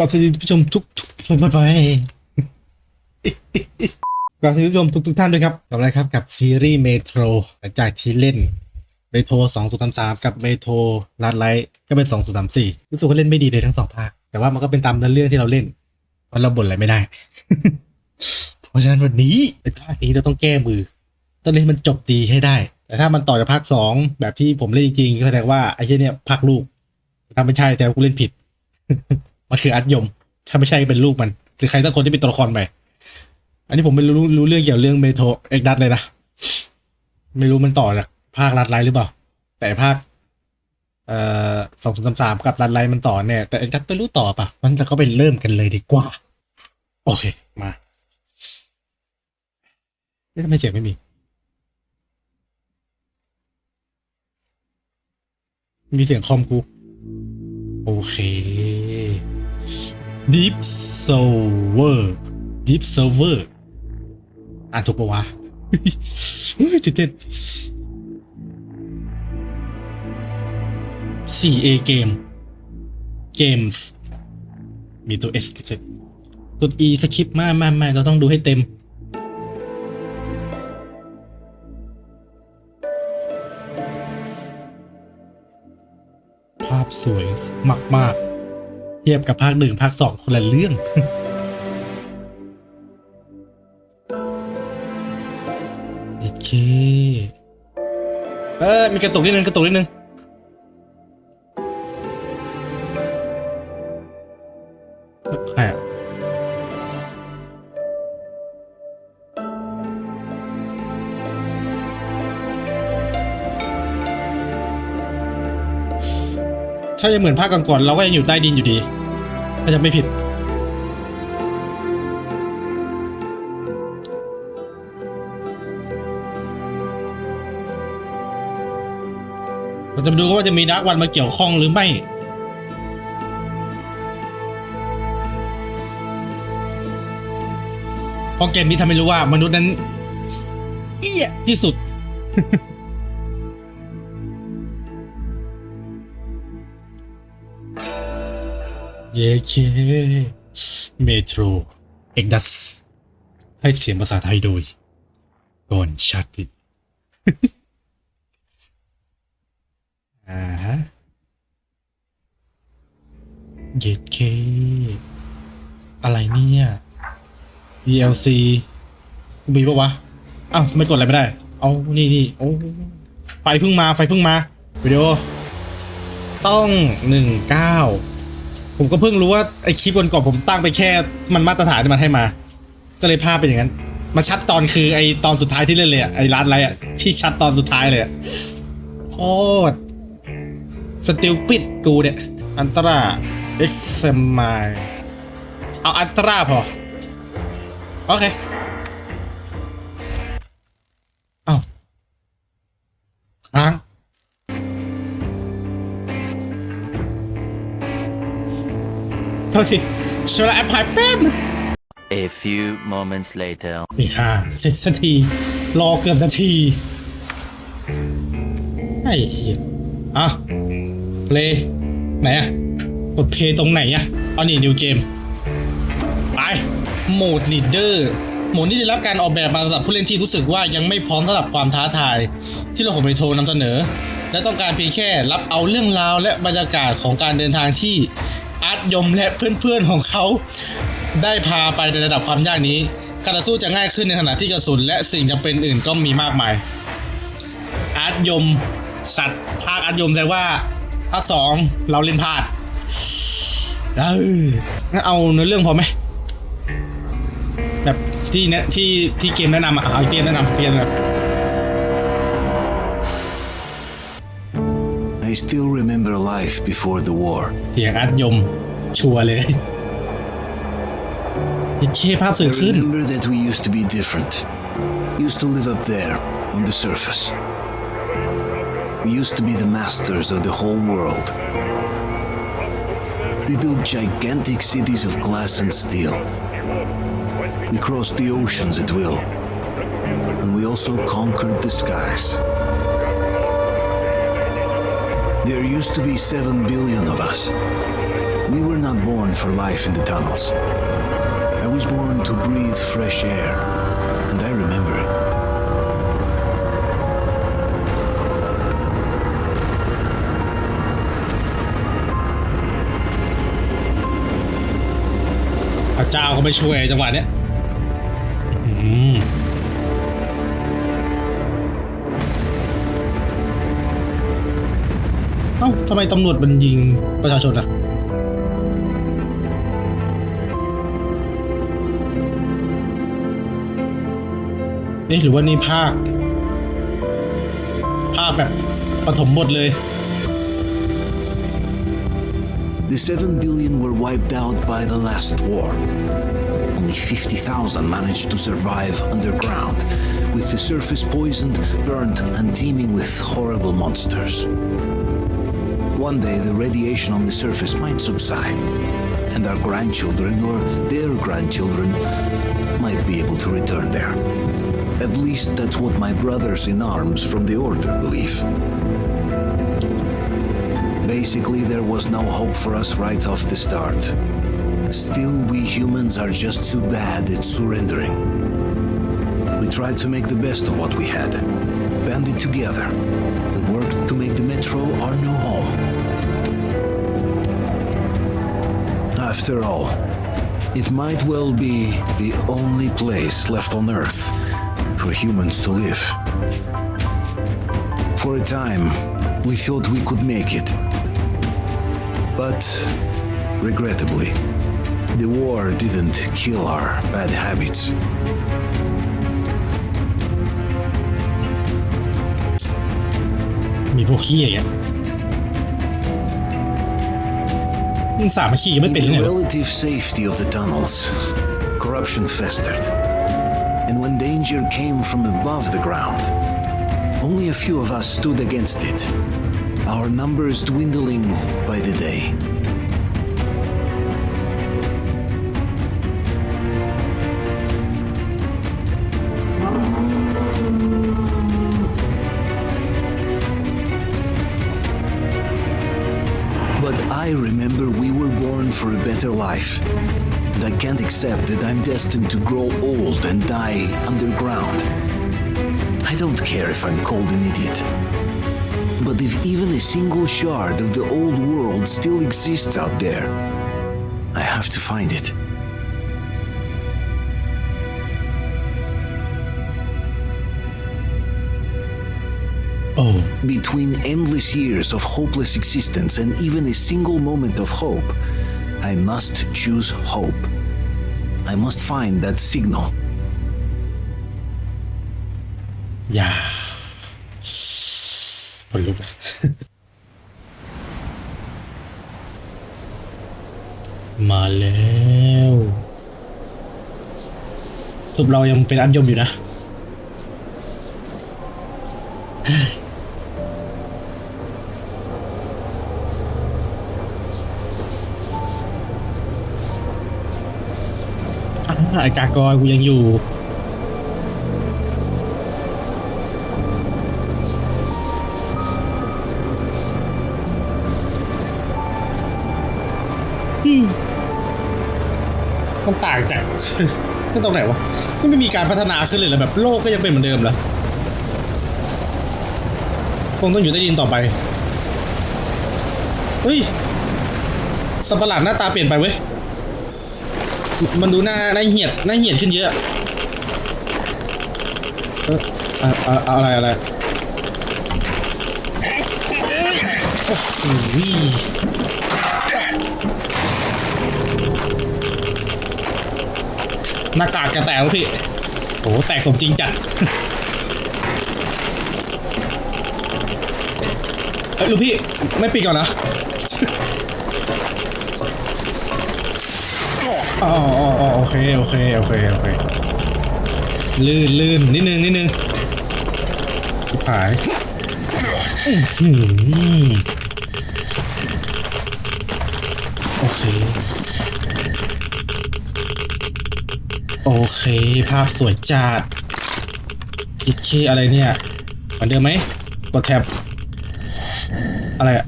ก็สวัสดีผู้ชมทุกไปก็สวัสดีผู้ชมทุกท่านด้วยครับกลับมาครับกับซีรีส์เมโทรหลังจากที่เล่นเมโทร2033กับเมโทรลัดไลท์ก็เป็น2034รู้สึกว่าเล่นไม่ดีเลยทั้งสองภาคแต่ว่ามันก็เป็นตามเนื้อเรื่องที่เราเล่นเพราะเราบ่นอะไรไม่ได้ เพราะฉะนั้นวันนี้ในภาคนี้เราต้องแก้มือต้องเล่นมันจบดีให้ได้แต่ถ้ามันต่อจากภาค2แบบที่ผมเล่นจริงๆก็แสดงว่าไอ้เช่นเนี่ยภาคลูกถ้าไม่ใช่แต่กูเล่นผิด มันคืออัดยมถ้าไม่ใช่เป็นลูกมันหรือใครสักคนที่เป็นตัวละครใหม่อันนี้ผมไม่รู้เรื่องเกี่ยวกับเรื่องเมโทรเอ็กดัตเลยนะไม่รู้มันต่อจากภาคลัดไลท์หรือเปล่าแต่ภาค2033กับลัดไลท์มันต่อเนี่ยแต่เอ็กดัตไม่รู้ต่อป่ะมันจะก็ไปเริ่มกันเลยดีกว่าโอเคมาทำไมเสียงไม่มีเสียงคอมกูโอเค Deep Server อ่านถูกปะวะ ตื่นเต้น 4A Games มีตัว S เสร็จกด E สคริปต์มาเราต้องดูให้เต็มภาพสวยมากๆเทียบกับภาค1ภาค2คนละเรื่อง โอเคมีกระตุกนิดนึงใครอ่ะถ้าจะเหมือนภาคก่อนๆเราก็ยังอยู่ใต้ดินอยู่ดีถ้าจะไม่ผิดเราจะมาดูว่าจะมีดาร์กวันมาเกี่ยวข้องหรือไม่เพราะเกมนี้ทำให้รู้ว่ามนุษย์นั้นเอี้ยที่สุด เยเคเมโทรเอ็กดัสให้เสียงภาษาไทยโดยก่อนชาติเยเคอะไรเนี่ย DLC กูมีปะวะอ้าวทำไมกดอะไรไม่ได้เอานี่โอ้ไฟเพิ่งมาวิดีโอต้อง19ผมก็เพิ่งรู้ว่าไอคลิปก่อนผมตั้งไปแค่มันมาตรฐานที่มันให้มาก็เลยภาพเป็นอย่างนั้นมาชัดตอนคือไอตอนสุดท้ายที่เล่นเลยอะไอร้านอะไรอะที่ชัดตอนสุดท้ายเลยโคตรสติลปิดกูเนี่ยอันตราเอ็กซ์มายเอาอันตราพอโอเคอ้าวค้างโทษทีใช้เวลาแอปพลายแป๊บ A few moments later นี่เสร็จสักทีรอเกือบนาทีไอ้เหี้ยอ่ะเพลย์ไหนอะกดเพลย์ตรงไหนอะเอานี่นิวเกมไปโหมดลีดเดอร์โหมดนี้ได้รับการออกแบบมาสำหรับผู้เล่นที่รู้สึกว่ายังไม่พร้อมสำหรับความท้าทายที่เราของไปโทรนำเสนอและต้องการเพียงแค่รับเอาเรื่องราวและบรรยากาศของการเดินทางที่อาร์ตยมและเพื่อนๆของเขาได้พาไปในระดับความยากนี้การต่อสู้จะง่ายขึ้นในขณะที่กระสุนและสิ่งจำเป็นอื่นก็มีมากมายอาร์ตยมสัตว์ภาคอาร์ตยมแสดงว่าภาค2เราเล่นพลาดงั้นเอาเนื้อเรื่องพอไหมแบบที่เกมแนะนำอ่ะเอาเกมแนะนำI still remember life before the war เสียงอัดยมชัวร์เลยเคภาพสวยขึ้น I remember that we used to be different used to live up there on the surface we used to be the masters of the whole world we built gigantic cities of glass and steel we crossed the oceans at will and we also conquered the skies There used to be 7 billion of us. We were not born for life in the tunnels. I was born to breathe fresh air, and I remember it. พระเจ้าก็ไม่ช่วยจังหวะเนี้ยเอ้าทำไมตำรวจมันยิงประชาชนอะเอ๊ะหรือว่านี่ภาคแบบปฐมบทเลย The 7 billion were wiped out by the last war. Only 50,000 managed to survive underground, with the surface poisoned, burned, and teeming with horrible monsters. One day the radiation on the surface might subside, and our grandchildren or their grandchildren might be able to return there. At least that's what my brothers in arms from the Order believe. Basically, there was no hope for us right off the start. Still, we humans are just too bad at surrendering. We tried to make the best of what we had, banded together, and worked to make the metro our new home. After all, it might well be the only place left on Earth for humans to live. For a time, we thought we could make it. But, regrettably, the war didn't kill our bad habits. มีพวกขี้อย่างเงี้ยมึงสามารถขี้ยังไม่เป็น In ยังไง the วะ relative safety of the tunnels, corruption festered. And when danger came from above the ground, only a few of us stood against it, our numbers dwindling by the day. But I remember we were born for a better life, and I can't accept that I'm destined to grow old and die underground. I don't care if I'm called an idiot. But if even a single shard of the old world still exists out there, I have to find it. Oh. Between endless years of hopeless existence and even a single moment of hope, I must choose hope. I must find that signal. อย่าคนลุก มาแล้วสรุปเรายังเป็นอันยมอยู่นะ ไอ้กากอยกูยังอยู่มันต่างจาก นี่ตรงไหนวะนี่ไม่มีการพัฒนาขึ้นเลยเหรอแบบโลกก็ยังเป็นเหมือนเดิมเหรอคงต้องอยู่ใต้ดินต่อไปเฮ้ยสัตว์ประหลาดหน้าตาเปลี่ยนไปเว้ยมันดูหน้าเหียดขึ้นเยอะอะไรโอ้โหหน้ากากแกแตกแล้วพี่โอ้แตกสมจริงจัดเฮ้ยลูกพี่ไม่ปิดก่อนนะอ๋อโอเคลื่นนิดนึงหายโอเคภาพสวยจัดจิ๊กขี้อะไรเนี่ยเหมือนเดิมไหมกดแท็บอะไรอะ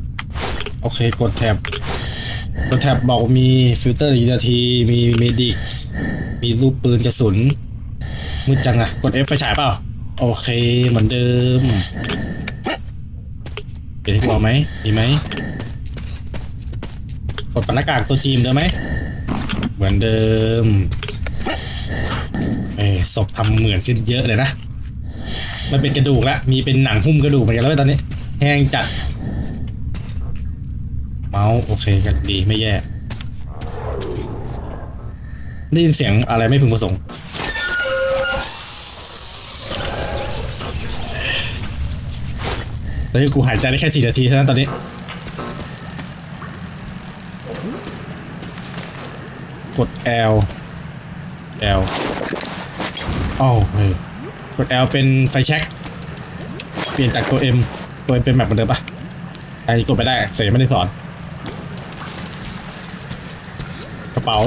โอเคกดแท็บ ตัวแท็บบอกมีฟิลเตอร์อีกนาทีมีเมดิกมีลูกปืนกระสุนมืดจังอะกด F ไฟฉายเปล่าโอเคเหมือนเดิมเปลี่ยนที่บอกไหมมีไหมกดปนหน้ากากตัวจีมเดิมไหมเหมือนเดิมศพทำเหมือนขึ้นเยอะเลยนะมันเป็นกระดูกแล้วมีเป็นหนังหุ้มกระดูกเหมือนกันแล้วตอนนี้แห้งจัดเมาส์โอเคกันดีไม่แย่ได้ยินเสียงอะไรไม่พึงประสงค์ตอนนี้กูหายใจได้แค่4 นาทีเท่านั้นตอนนี้กด L อ้าวเฮ้ยกด L เป็นไฟแช็กเปลี่ยนจากตัว M เป็นแบบเหมือนเดิมปะอันนี้กดไปได้เสียไม่ได้สอนกระเป๋า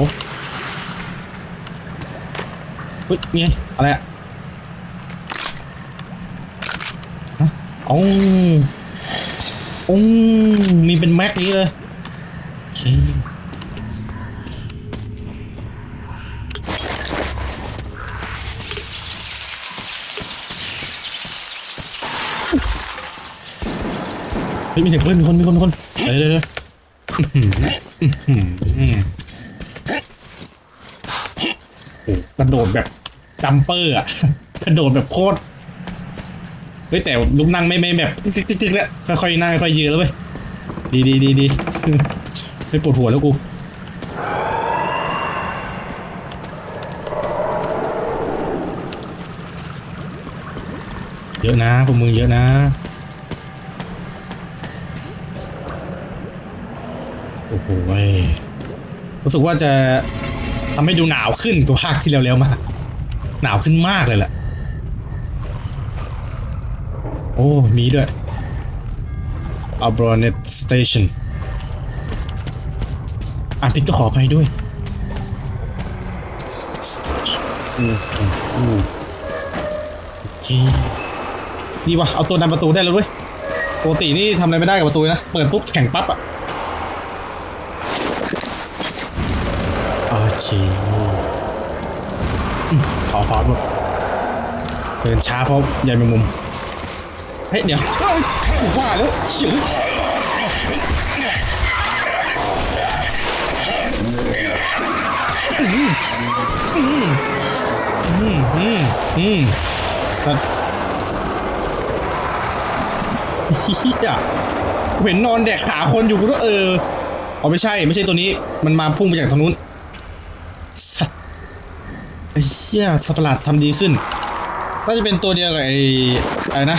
อุ๊ยนี่อะไรอะอ๋อมีเป็นแม็กนี้เลยโอเคเฮ้ยมีเสียงปืนมีคนเดี๋ยวโอ้กระโดดแบบจัมเปอร์อะกระโดดแบบโคตรเฮ้ยแต่ลุกนั่งไม่แบบติ๊กแล้วค่อยๆนั่งค่อยๆยืนแล้วเว้ยดีไม่ปวดหัวแล้วกูเยอะนะพวกมึงเยอะนะโอ้โหรู้สึกว่าจะทำให้ดูหนาวขึ้นกว่าภาคที่แล้วมากหนาวขึ้นมากเลยแหละโอ้มีด้วย Abronet Station อ่านผิดก็ขออภัยด้วยนี่วะเอาตัวดันประตูได้แล้วด้วยปกตินี่ทำอะไรไม่ได้กับประตูนะเปิดปุ๊บแข่งปั๊บอะโอเคขอพอดหมดเดินช้าเพราะใหญ่แมงมุมเฮ้ยเดี๋ยวกูว่าแล้วเฉียวแต่เฮียเห็นนอนแดกขาคนอยู่กูก็เอาไม่ใช่ตัวนี้มันมาพุ่งมาจากทางนู้นสัตว์ไอ้เฮียสัตว์ประหลาดทำดีขึ้นน่าจะเป็นตัวเดียวกับไอ้นะ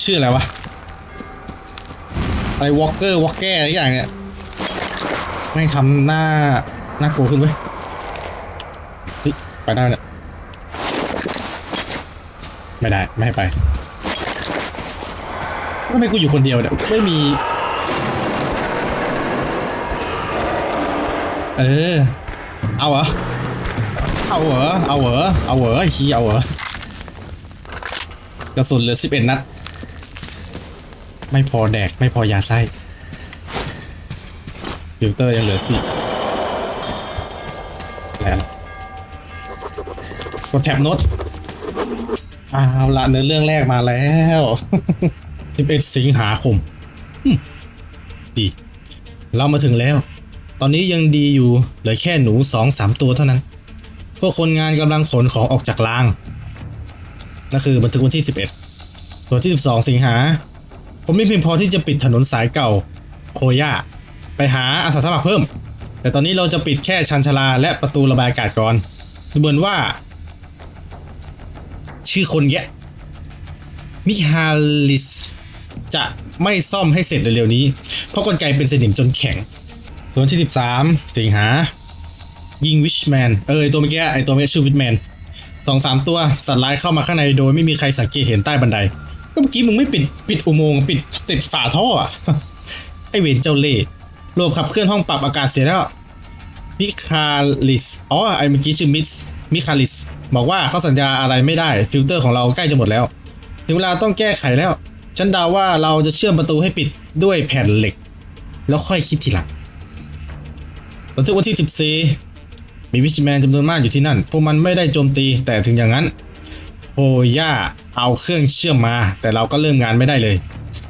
ชื่ออะไรวะอะไรวอล์กเกอร์อะไรอย่างเงี้ยแม่งทำน่ากลัวขึ้นเว้ยไปได้เนี่ยไม่ได้ไม่ให้ไปทำไมกูอยู่คนเดียวเนี่ยไม่มีเอาเหรอไอ้ขี้เอาเหรอกระสุนเหลือ11 นัดไม่พอแดกไม่พอยาไส้ฟิลเตอร์ยังเหลือ4แล้วกดแท็บโน้ตเอาละเนื้อเรื่องแรกมาแล้ว11 สิงหาคมดีเรามาถึงแล้วตอนนี้ยังดีอยู่เหลือแค่หนู 2-3 ตัวเท่านั้นพวกคนงานกำลังขนของออกจากรางนั่นคือบันทึกวันที่11ส่วนที่12 สิงหาผมไม่เพียงพอที่จะปิดถนนสายเก่าโคย่าไปหาอาสาสมัครเพิ่มแต่ตอนนี้เราจะปิดแค่ชันชลาและประตูระบายอากาศก่อนดูเหมือนว่าชื่อคนแยะมิฮาลิสจะไม่ซ่อมให้เสร็จเร็วๆนี้เพราะกลไกเป็นสนิมจนแข็งส่วนที่13 สิงหายิงวิชแมนตัวเมื่อกี้ไอตัวเมื่อชื่อวิชแมน2-3 ตัวสัตว์ร้ายเข้ามาข้างในโดยไม่มีใครสังเกตเห็นใต้บันไดก็เมื่อกี้มึงไม่ปิดอุโมงค์ติดฝาท่ออ่ะ ไอเวนเจ้าเล่ห์ระบบขับเคลื่อนห้องปรับอากาศเสียแล้วมิคาลิสไอเมื่อกี้ชื่อมิคาลิสบอกว่าเขาสัญญาอะไรไม่ได้ฟิลเตอร์ของเราใกล้จะหมดแล้วถึงเวลาต้องแก้ไขแล้วฉันเดาว่าเราจะเชื่อมประตูให้ปิดด้วยแผ่นเหล็ก แล้วค่อยคิดทีหลังบันทึกวันที่14มีวิชแมนจำนวนมากอยู่ที่นั่นพวกมันไม่ได้โจมตีแต่ถึงอย่างนั้นโฮย่าเอาเครื่องเชื่อมมาแต่เราก็เริ่มงานไม่ได้เลย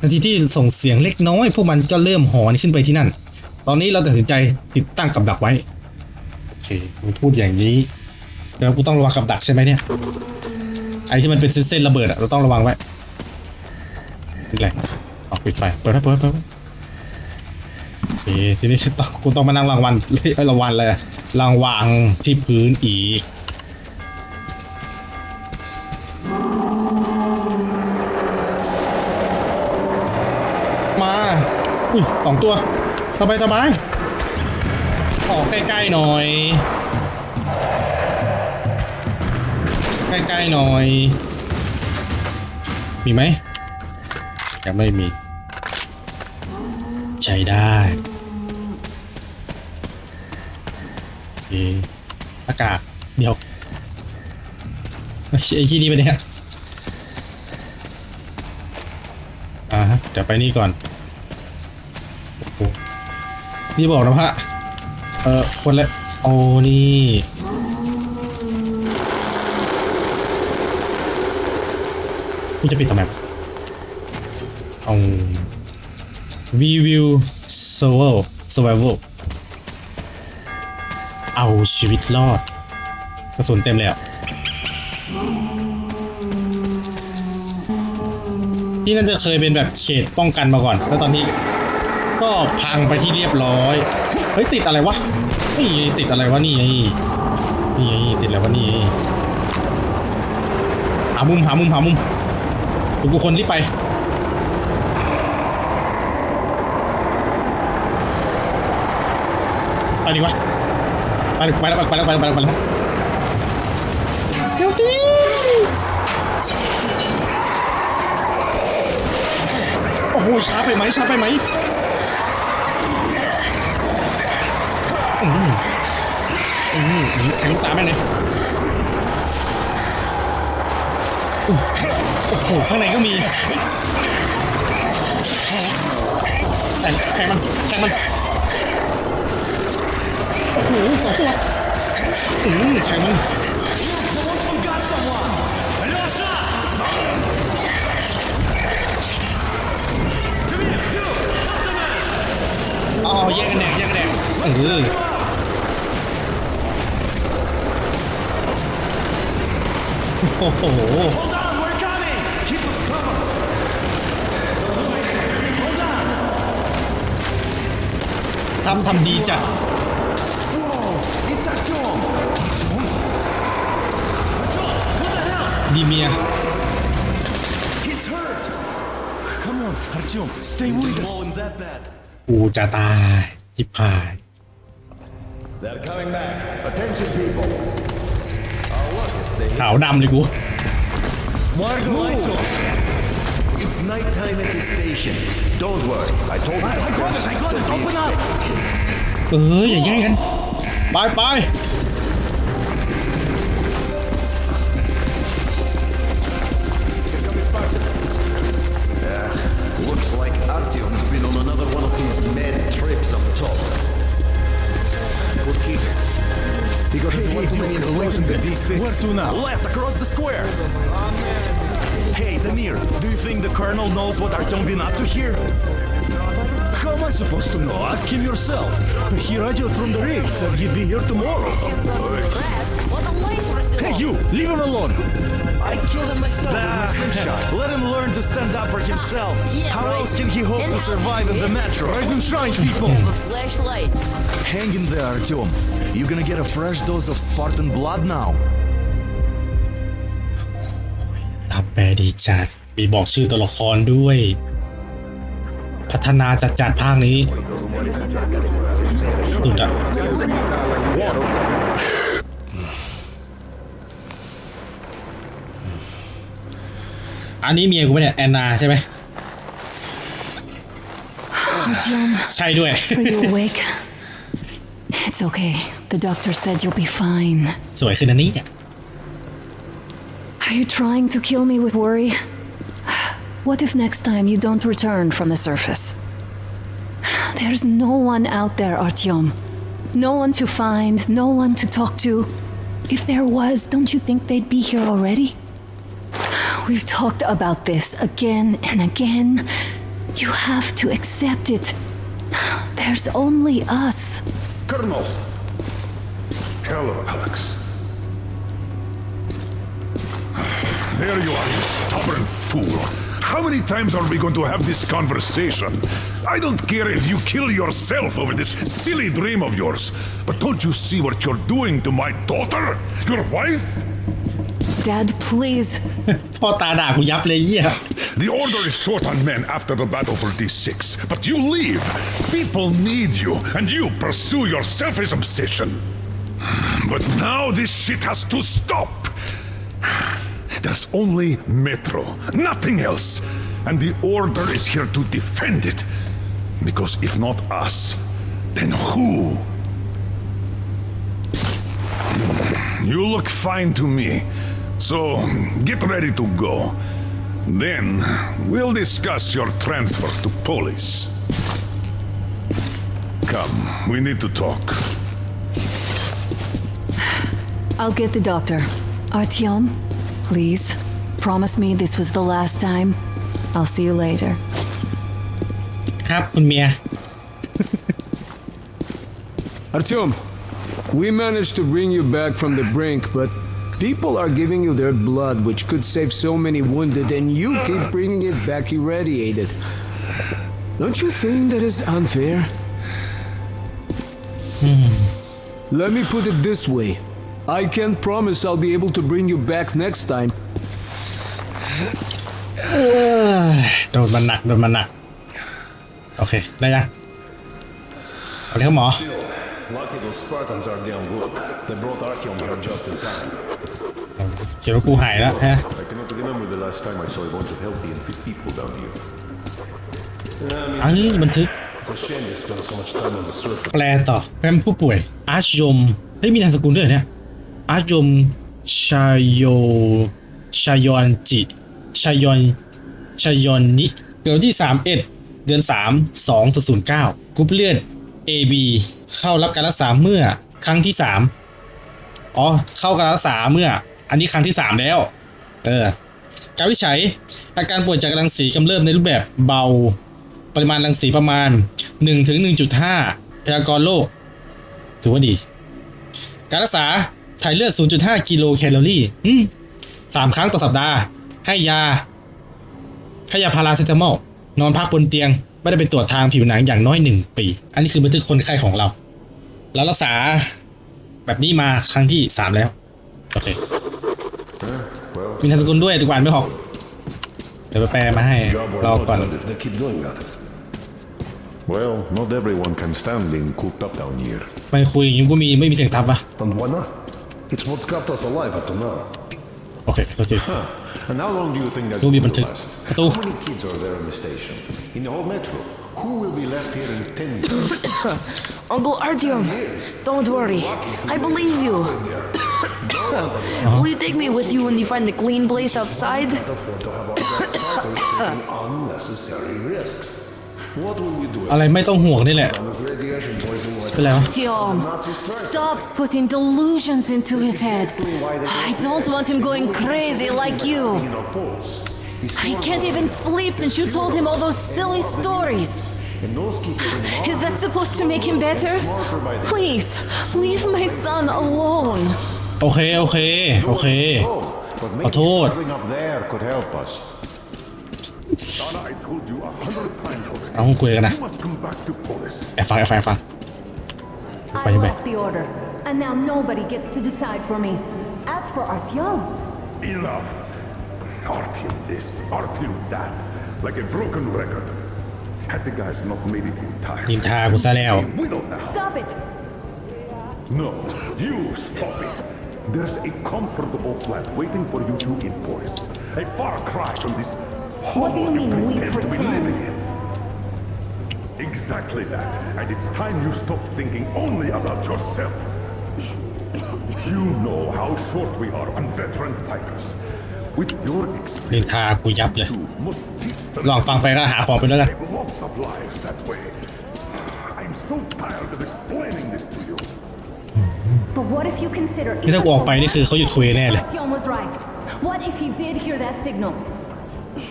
ทันทีที่ส่งเสียงเล็กน้อยพวกมันก็เริ่มหอนขึ้นไปที่นั่นตอนนี้เราตัดสินใจติดตั้งกับดักไว้โอเคมึงพูดอย่างนี้แล้วกูต้องระวังกับดักใช่ไหมเนี่ยไอ้ที่มันเป็นเส้นๆระเบิดอะเราต้องระวังไว้นี่แหละออกปิดไฟเปิดโอเคทีนี้กูต้องมานั่งรางวัลเลยรางวังที่พื้นอีกมาอุ้ย2 ตัวสบายออกใกล้ๆหน่อยใกล้ๆหน่อยมีไหมยังไม่มีใช้ได้อากาศเดี๋ยวไอ้ที่นี่ไปเนี่ยเดี๋ยวไปนี่ก่อนโอ้โหนี่บอกนะพะคนละโอ้นี่กูจะปิดทำไมเอาWe will survival เอาชีวิตรอดกระสุนเต็มแล้วที่นั่นจะเคยเป็นแบบเขตป้องกันมาก่อนแล้วตอนนี้ก็พังไปที่เรียบร้อยเฮ้ยติดอะไรวะนี่ติดอะไรวะนี่ติดอะไรวะนี่หามุมดูคนที่ไปดีวะไปแล้วเดี๋ยวทีโอ้โหช้าไปไหมใช้ลูกตาแม่งเลยโอ้โหข้างในก็มีแทงมันโอ้โห2 ตัวแทงมันแยกกันแดกโอ้โหทำดีจัดดีเมียกูจะตายจิบหายขาวดำเลยกู It's night time at the station. Don't worry. I told you. I got it. Open up. อย่าแย่งกันไปLooks like Artyom's been on another one of these mad trips up top. Good kid. He got one too many explosions at D6. Where to now? Left across the square. Hey, Damir, do you think the colonel knows what Artyom been up to here? How am I supposed to know? Ask him yourself. He radioed from the rig, said he'd be here tomorrow. Hey, you! Leave him alone! I killed him myself with my slingshot. Let him learn to stand up for himself. How else can he hope to survive in the metro? Rise and shine, people! Flashlight. Hang in there, Artyom. You're gonna get a fresh dose of Spartan blood now. รับแปลดีจัดมีบอกชื่อตัวละครด้วยพัฒนาจัดภาคนี้สุดอะอันนี้เมียกูไม่เนี่ยแอนนาใช่ไหม ใช่ด้วย Are you awake? It's okay. The doctor said you'll be fine. สวยขึ้นอันนี้เนี่ย Are you trying to kill me with worry? What if next time you don't return from the surface? There's no one out there, Artyom. No one to find, no one to talk to. If there was, don't you think they'd be here already? We've talked about this again and again. You have to accept it. There's only us. Colonel! Hello, Alex. There you are, you stubborn fool. How many times are we going to have this conversation? I don't care if you kill yourself over this silly dream of yours, but don't you see what you're doing to my daughter? Your wife? Dad, please. พ่อตาด่ากูยับเลยเหี้ย The order is short on men after the battle for D6, but you leave. People need you, and you pursue your selfish obsession. But now this shit has to stop. There's only Metro, nothing else. And the order is here to defend it. Because if not us, then who? You look fine to me. So get ready to go. Then we'll discuss your transfer to police. Come, we need to talk. I'll get the doctor. Artyom, please, promise me this was the last time. I'll see you later. ครับคุณเมีย Artyom, we managed to bring you back from the brink, but people are giving you their blood, which could save so many wounded, and you keep bringing it back irradiated. Don't you think that is unfair? Let me put it this way. I can't promise I'll be able to bring you back next time. โดนมันหนักโอเคได้ยังเอาเลยครับหมอ Lucky those Spartans are damn good. They brought Artyom here just in time. เขียนว่ากูหายแล้วฮะ I cannot remember the last time I saw a bunch of healthy and fit people down here. บันทึก It's a shame they spend so much time on the surface. แปลต่อแฟ้มผู้ป่วยอาร์ชยมเฮ้ยมีนามสกุลด้วยเหรอเนี่ยอาร์ชยมชายอนจิชายอนนิเกิดวันที่31เดือน3 2009กรุ๊ปเลือด AB เข้ารับการรักษาเมื่อครั้งที่3เข้าการรักษาเมื่ออันนี้ครั้งที่3แล้วการวิจัยอาการป่วยจากรังสีกำเริบในรูปแบบเบาปริมาณรังสีประมาณ 1-1.5 พยากรณ์โรคถือว่าดีการรักษาถ่ายเลือด 0.5 กิโลแคลอรี่3 ครั้งต่อสัปดาห์ให้ยาพาราเซตามอลนอนพักบนเตียงไม่ได้ไปตรวจทางผิวหนังอย่างน้อย1 ปีอันนี้คือบันทึกคนไข้ของเรารักษาแบบนี้มาครั้งที่3แล้วโอเคมีนามสกุลด้วยแต่กว่าไม่ออกเดี๋ยวไปแปลมาให้รอก่อน If they keep doing that. Well, not everyone can stand being cooped up down here. ไม่คุยอย่างนี้ก็ไม่มีเสียงทับปะ And why not? It's what's kept us alive up to now. โอเคAnd how long do you think that's ดูมี going บัน to ทึก last? ประตู How many kids are there in the station? In the whole metro? Who will be left here in 10 years? Uncle Artyom, don't worry. I believe you. Will you take me with you when you find the clean place outside? Taking unnecessary risks. What will we do? อะไรไม่ต้องห่วงนี่แหละ With radiation poison like เป็นไรวะ Artyom, stop putting delusions into his head. I don't want him going crazy like you. I can't even sleep since you told him all those silly stories. Is that supposed to make him better? Please, leave my son alone. โอเคขอโทษ Something up there could help us. I told you 100 times already. เอาคุยกันนะ You must come back to police. แอบฟัง I left the order, and now nobody gets to decide for me. As for Artyom, Enough. Artyom this, Artyom that. Like a broken record. Had the guys not made it in time. นินทากูซะแล้ว We don't know. stop it. No, you stop it. There's a comfortable flat waiting for you two in Boris. A far cry from this What do you mean, we pretend we pretend? live in. Exactly that. And it's time you stop thinking only about yourself. You know how short we are on veteran fighters. With your นิน experience, ทากูยับเลย you must teach them ลองฟังไปก็หาของไปแล้วกัน save lots of lives that way. so tired of explaining this to you. But what if you consider นี่ถ้ากูออกไปนี่คือเขาหยุดคุยแน่เลย Artyom was right. What if he did hear that signal?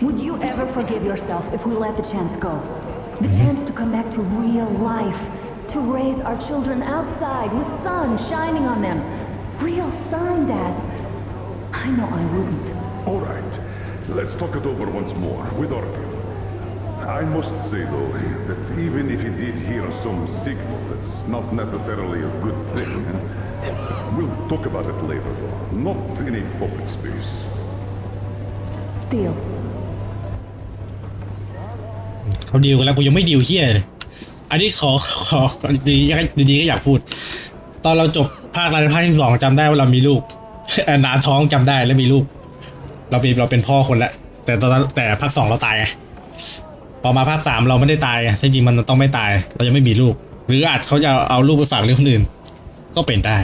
Would you ever forgive yourself if we let the chance go? The chance to come back to real life, to raise our children outside with sun shining on them. Real sun, Dad. I know I wouldn't. All right, let's talk it over once more with Artyom. I must say, though, that even if he did hear some signal, that's not necessarily a good thing. We'll talk about it later, though. Not in a public space. Deal. เขาดีลกันแล้วกูยังไม่ดีลเฮี้ยเลยอันนี้ขอดีก็อยากพูด ตอนเราจบภาคที่2จำได้ว่าเรามีลูก หนาท้องจำได้แล้วมีลูก เราเป็นพ่อคนละแต่ตอนนั้นแต่ภาค2เราตายไงพอมาภาค3เราไม่ได้ตายจริงๆมันต้องไม่ตายเรายังไม่มีลูกหรืออาจเขาจะเอาลูกไปฝากเลี้ยงคนอื่นก็เป็นได้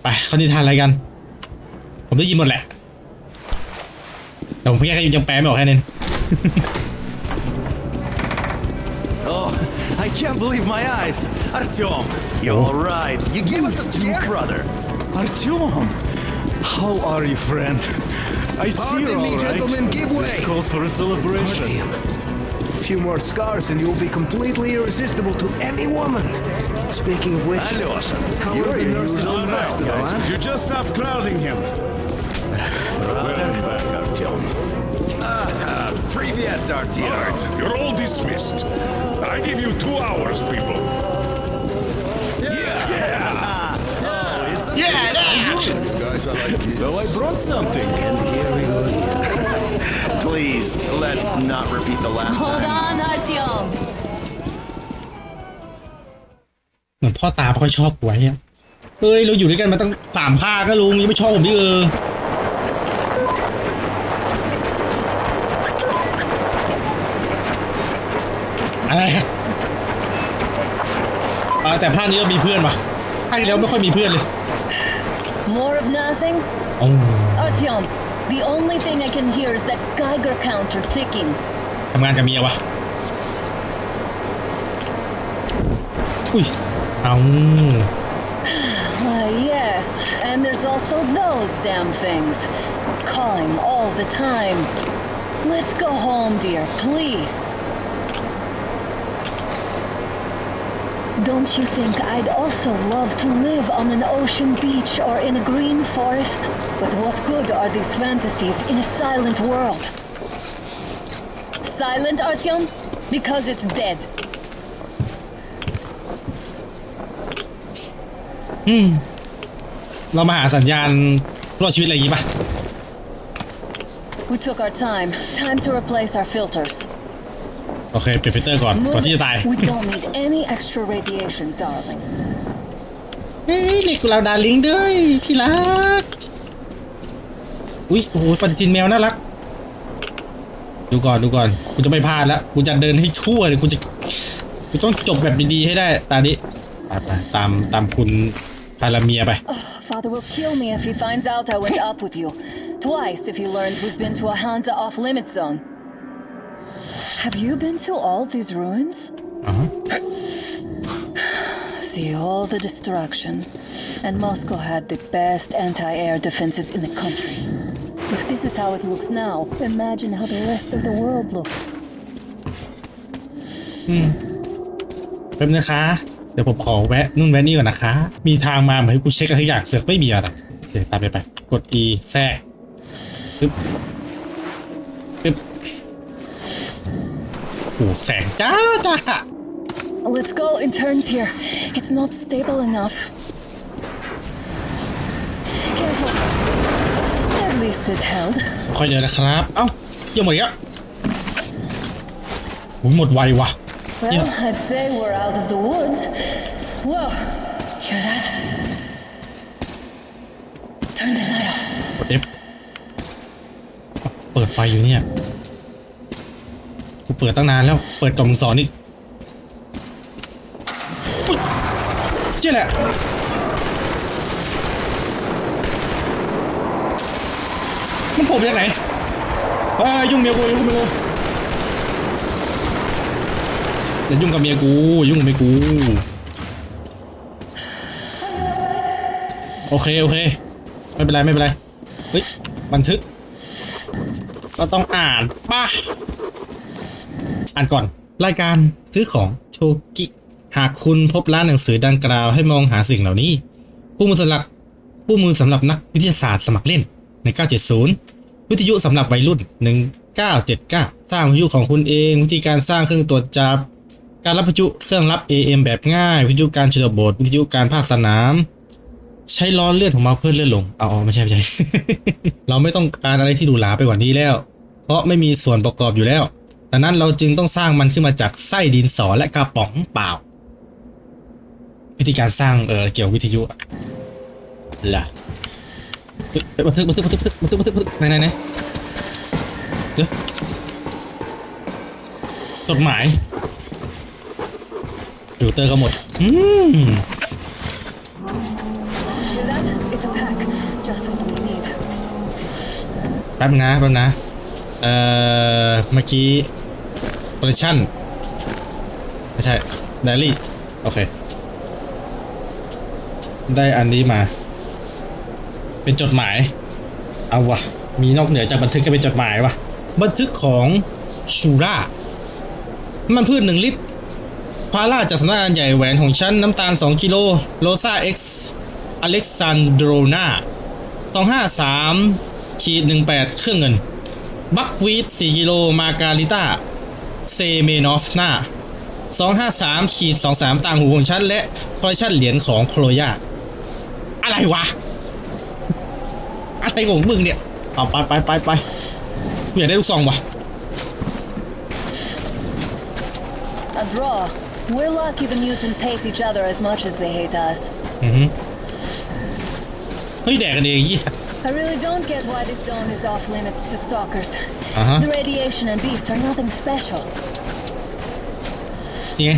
ไปเขานิทานอะไรกันผมได้ยินหมดแหละแต่ผมแค่ยังแปลไม่ออกแค่นั้น Oh, I can't believe my eyes. Artyom, you're all right. You gave us a sneak, brother. Artyom, how are you, friend? I see Pardon you're me, all right. gentlemen, give way. This calls for a celebration. Artyom, a few more scars and you'll be completely irresistible to any woman. Speaking of which, Alyosha, how you're are the in nurses in the hospital, huh? You just stop crowding him. Welcome back, Artyom. Привет, Artyom. All right, you're all dismissed. I give you 2 hours, people. Guys, I like this. So I brought something. And here we go again. Please, let's not repeat the last Hold time. on, Artyom. เหมือนพ่อตาไม่ค่อยชอบกูไว้อะเฮ้ยเราอยู่ด้วยกันมาตั้ง3 ภาคก็ลุงยังไม่ชอบผมดิอะไรแต่ภาคนี้เรามีเพื่อนปะภาคที่แล้วไม่ค่อยมีเพื่อนเลย More of nothing? โอ้ Artyom, the only thing I can hear is that Geiger counter ticking. ทำงานกับเมียวะอุ้ยเอา Why, yes, and there's also those damn things. Calling all the time. Let's go home, dear, please. Don't you think I'd also love to live on an ocean beach or in a green forest? But what good are these fantasies in a silent world? Silent, Artyom? Because it's dead. เรามาหาสัญญาณรอดชีวิตอะไรอย่างงี้ปะ We took our time. Time to replace our filters. โอเคเปิดฟิลเตอร์ก่อนที่จะตาย We don't need any extra radiation, darling. เฮ้ยเรียกเราดาร์ลิงด้วยที่รักอุ้ยโอ้โหปฏิทินแมวน่ารักดูก่อนกูจะไม่พลาดแล้วกูจะเดินให้ทั่วเลยกูต้องจบแบบดีๆให้ได้ตานี้ไปตามคุณพาราเมียไป Father will kill me if he finds out I went up with you. Twice if he learns we've been to a Hansa off-limit zone. Have you been to all these ruins? See all the destruction. And Moscow had the best anti-air defenses in the country. If this is how it looks now, imagine how the rest of the world looks. แป๊บนะคะเดี๋ยวผมขอแวะนู่นแวะนี่ก่อนนะคะมีทางมาเหมือนให้กูเช็คกันทุกอย่างเสือกไม่มีอะไรเดี๋ยวตามไปกด E แทรกปึ๊บโอ้แสงจ้า Let's go in turns here. It's not stable enough. Careful. At least it held. ค่อยเดินนะครับเอ้ายังหมดอีกแล้วหมดไวว่ะ Well, I'd say we're out of the woods. Whoa, hear that? Turn the light off. กด F เปิดไฟอยู่เนี่ยกูเปิดตั้งนานแล้วเปิดกล่องมือสอนอีกเจ๊แหละมันโผล่มาจากไหนยุ่งเมียกู อย่ายุ่งกับเมียกูยุ่งกับเมียกูโอเคไม่เป็นไรเฮ้ยบันทึกก็ต้องอ่านป่ะอ่านก่อนรายการซื้อของโชกิหากคุณพบร้านหนังสือดังกล่าวให้มองหาสิ่งเหล่านี้คู่มือสำหรับนักวิทยาศาสตร์สมัครเล่น1970วิทยุสำหรับวัยรุ่น1979สร้างวิทยุของคุณเองวิธีการสร้างเครื่องตรวจจับการรับวิทยุเครื่องรับ AM แบบง่ายวิทยุการชนบทวิทยุการภาคสนามใช้ล้อเลื่อนของเมาส์เพื่อเลื่อนลงไม่ใช่ เราไม่ต้องการอะไรที่หรูหราไปกว่านี้แล้วเพราะไม่มีส่วนประกอบอยู่แล้วดังนั้นเราจึงต้องสร้างมันขึ้นมาจากไส้ดินสอและกระป๋องเปล่าวิธีการสร้างเกี่ยววิทยุล่ะบันทึกไหนเดี๋ยวจดหมายฟิลเตอร์ก็หมดแป๊บนะเมื่อกี้โปรดักชั่นไม่ใช่ไดอารี่โอเคได้อันนี้มาเป็นจดหมายเอาวะมีนอกเหนือจากบันทึกจะเป็นจดหมายวะบันทึกของชูรามันพืช1 ลิตรพาร่าจากสำนักงานใหญ่แหวนของฉันน้ำตาล2 กิโลโรซาเอ็กซ์อเล็กซานโดรนา253-18เครื่องเงินบัควีต4 กิโลมาการิต้าเซเมนอฟนา253-23ต่างหูของฉันและคอลเลคชั่นเหรียญของโคลย่าอะไรวะอะไรของมึงเนี่ยเอาไปอยากได้ลูกซองวะ A draw. We're lucky the mutants hate each other as much as they hate us. เฮ้ยแดกกันเองยี่ I really don't get why this zone is off limits to stalkers. The radiation and beasts are nothing special. นี่ไง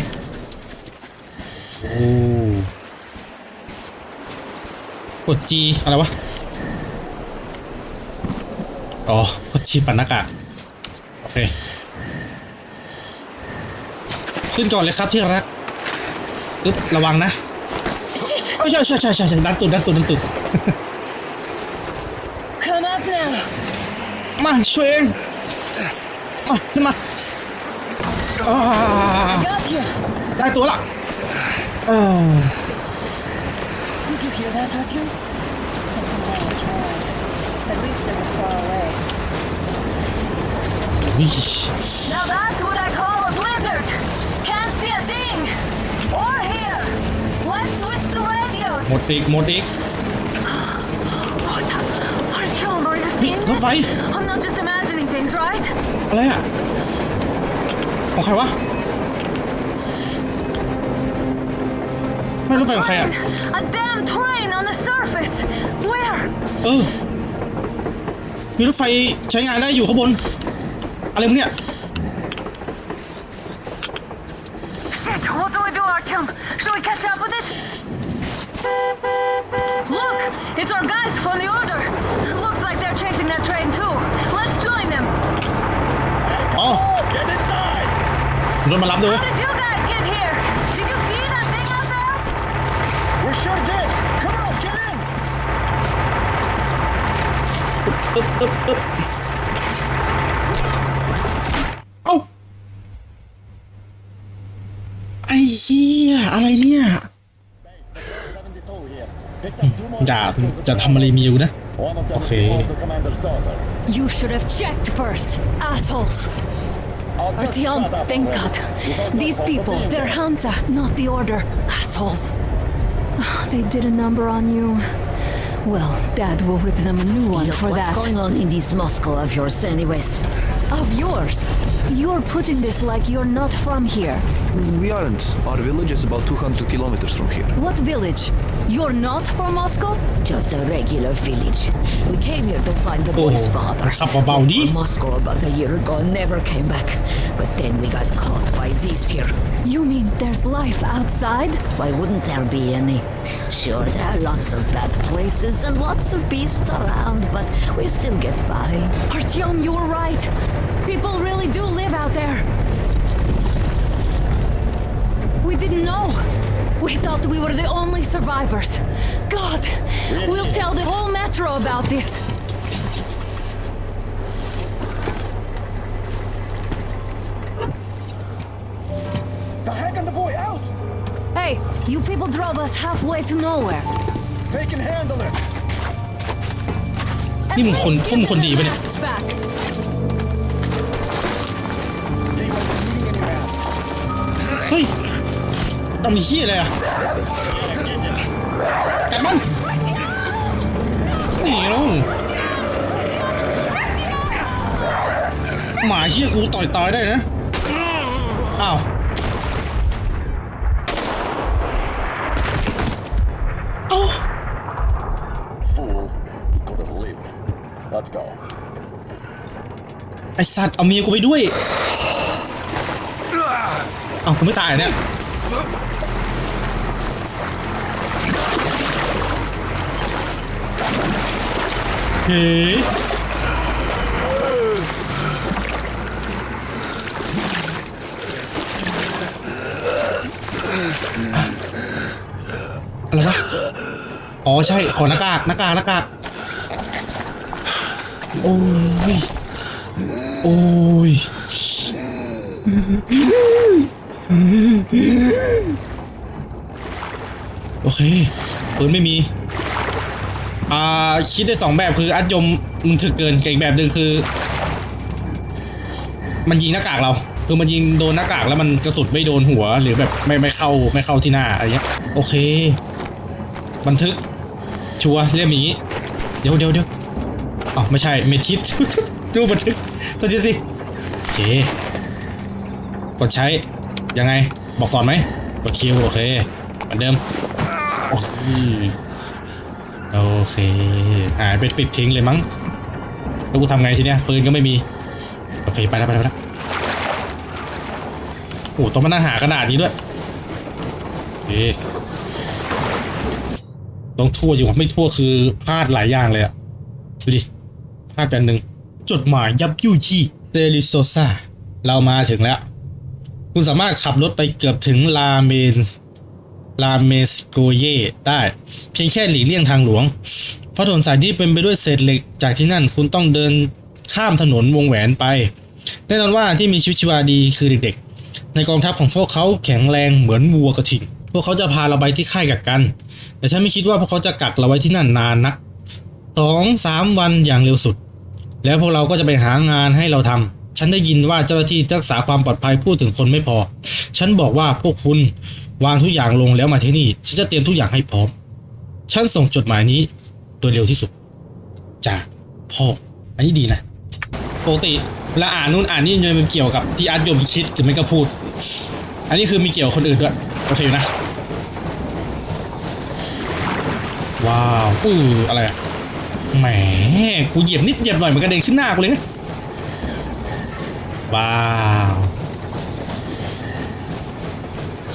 กด G อะไรวะกด G ปั่นหน้ากากโอเคขึ้นก่อนเลยครับที่รักระวังนะใช่ดันตุดCome up now. มาช่วยเองมาขึ้นมาได้ตัวละDid you hear that, Artyom? Something bad tried. At least it was far away. Now that's what I call a blizzard. Can't see a thing. Or hear. Let's switch the radios. หมดอีก Artyom, are you seeing รถไฟ I'm not just imagining things, right? อะไรอ่ะของใครวะไม่รถไฟของใครอ่ะ A damn train on the surface. Where? มีรถไฟใช้งานได้อยู่ข้างบนอะไรพวกเนี้ย Shit, what do we do, Artyom? Should we catch up with it? Look, it's our guys from the Order. Looks like they're chasing that train too. Let's join them. รถมารับด้วย How did you guys get here? Did you see that thing out there? We sure did. Come on, get in. เอ้าไอ้เหี้ยอะไรเนี่ยอย่าทำอะไรมิวนะโอเค You should have checked first, assholes. Artyom, thank God. These people, they're Hansa, not the Order. Assholes. They did a number on you. Well, Dad will rip them a new one for that. What's going on in this Moscow of yours anyways? Of yours? You're putting this like you're not from here. We aren't. Our village is about 200 kilometers from here. What village? You're not from Moscow? Just a regular village. We came here to find the boy's father. From Moscow about a year ago and never came back. But then we got caught by these here. You mean there's life outside? Why wouldn't there be any? Sure, there are lots of bad places and lots of beasts around, but we still get by. Artyom, you were right. People really do live out there. We didn't know. We thought we were the only survivors. God, we'll tell the whole metro about this. The heck and the boy out! Hey, you people drove us halfway to nowhere. They can handle it. นี่มึงคนดีปะเนี่ย Masks back. They must be needing any mask. เฮ้ยทำเหี้ยอะไรอ่ะกัดมันนี่น้องหมาเหี้ยกูต่อยตายได้นะอ้าวเอ้า Fool. Could have lived. Let's go. ไอสัตว์เอาเมียกูไปด้วยเอ้ากูไม่ตายเนี่ยเฮ้ยอะไรวะอ๋อใช่ขอหน้ากากโอ้ยโอ้ยโอเคปืนไม่มีคิดได้2แบบคืออัดยมมึงถึกเกินเก่งแบบหนึ่งคือมันยิงหน้ากากเราคือมันยิงโดนหน้ากากแล้วมันกระสุนไม่โดนหัวหรือแบบไม่เข้าที่หน้าอะไรเงี้ยโอเคบันทึกชัวร์เรียกอย่างนี้เดี๋ยวอ๋อไม่ใช่เมทิส ดูบันทึกตัวจริงสิโอเคกดใช้ยังไงบอกสอนไหมกดคิวโอเคเหมือนเดิมโอเคหายไปปิดทิ้งเลยมั้งแล้วกูทำไงทีเนี้ยปืนก็ไม่มีโอเคไปแล้วโอ้ต้องมานั่งหากระดาษนี้ด้วยเอ๊ะต้องทั่วอยู่ไม่ทั่วคือพลาดหลายอย่างเลยอะดูดิพลาดเป็นหนึ่งจดหมายยับยุยี่เซริโซซาเรามาถึงแล้วคุณสามารถขับรถไปเกือบถึงลาเมสโกเย่ได้เพียงแค่หลีกเลี่ยงทางหลวงเพราะถนนสายนี้เป็นไปด้วยเศษเหล็กจากที่นั่นคุณต้องเดินข้ามถนนวงแหวนไปแน่นอนว่าที่มีชีวิตชีวาดีคือเด็กๆในกองทัพของพวกเขาแข็งแรงเหมือนวัวกระทิงพวกเขาจะพาเราไปที่ค่ายกักกันแต่ฉันไม่คิดว่าพวกเขาจะกักเราไว้ที่นั่นนานนัก 2-3 วันอย่างเร็วสุดแล้วพวกเราก็จะไปหางานให้เราทำฉันได้ยินว่าเจ้าหน้าที่รักษาความปลอดภัยพูดถึงคนไม่พอฉันบอกว่าพวกคุณวางทุกอย่างลงแล้วมาที่นี่ฉันจะเตรียมทุกอย่างให้พร้อมฉันส่งจดหมายนี้โดยเร็วที่สุดจากพ่ออันนี้ดีนะปกติเวลาอ่านนู่นอ่านนี่มันเกี่ยวกับที่อาร์ตยมคิดหรือไม่ก็พูดอันนี้คือมีเกี่ยวกับคนอื่นด้วยโอเคนะว้าวอะไรอะแหมกูเหยียบนิดเหยียบหน่อยมันกระเด็นขึ้นหน้ากูเลยนะว้าว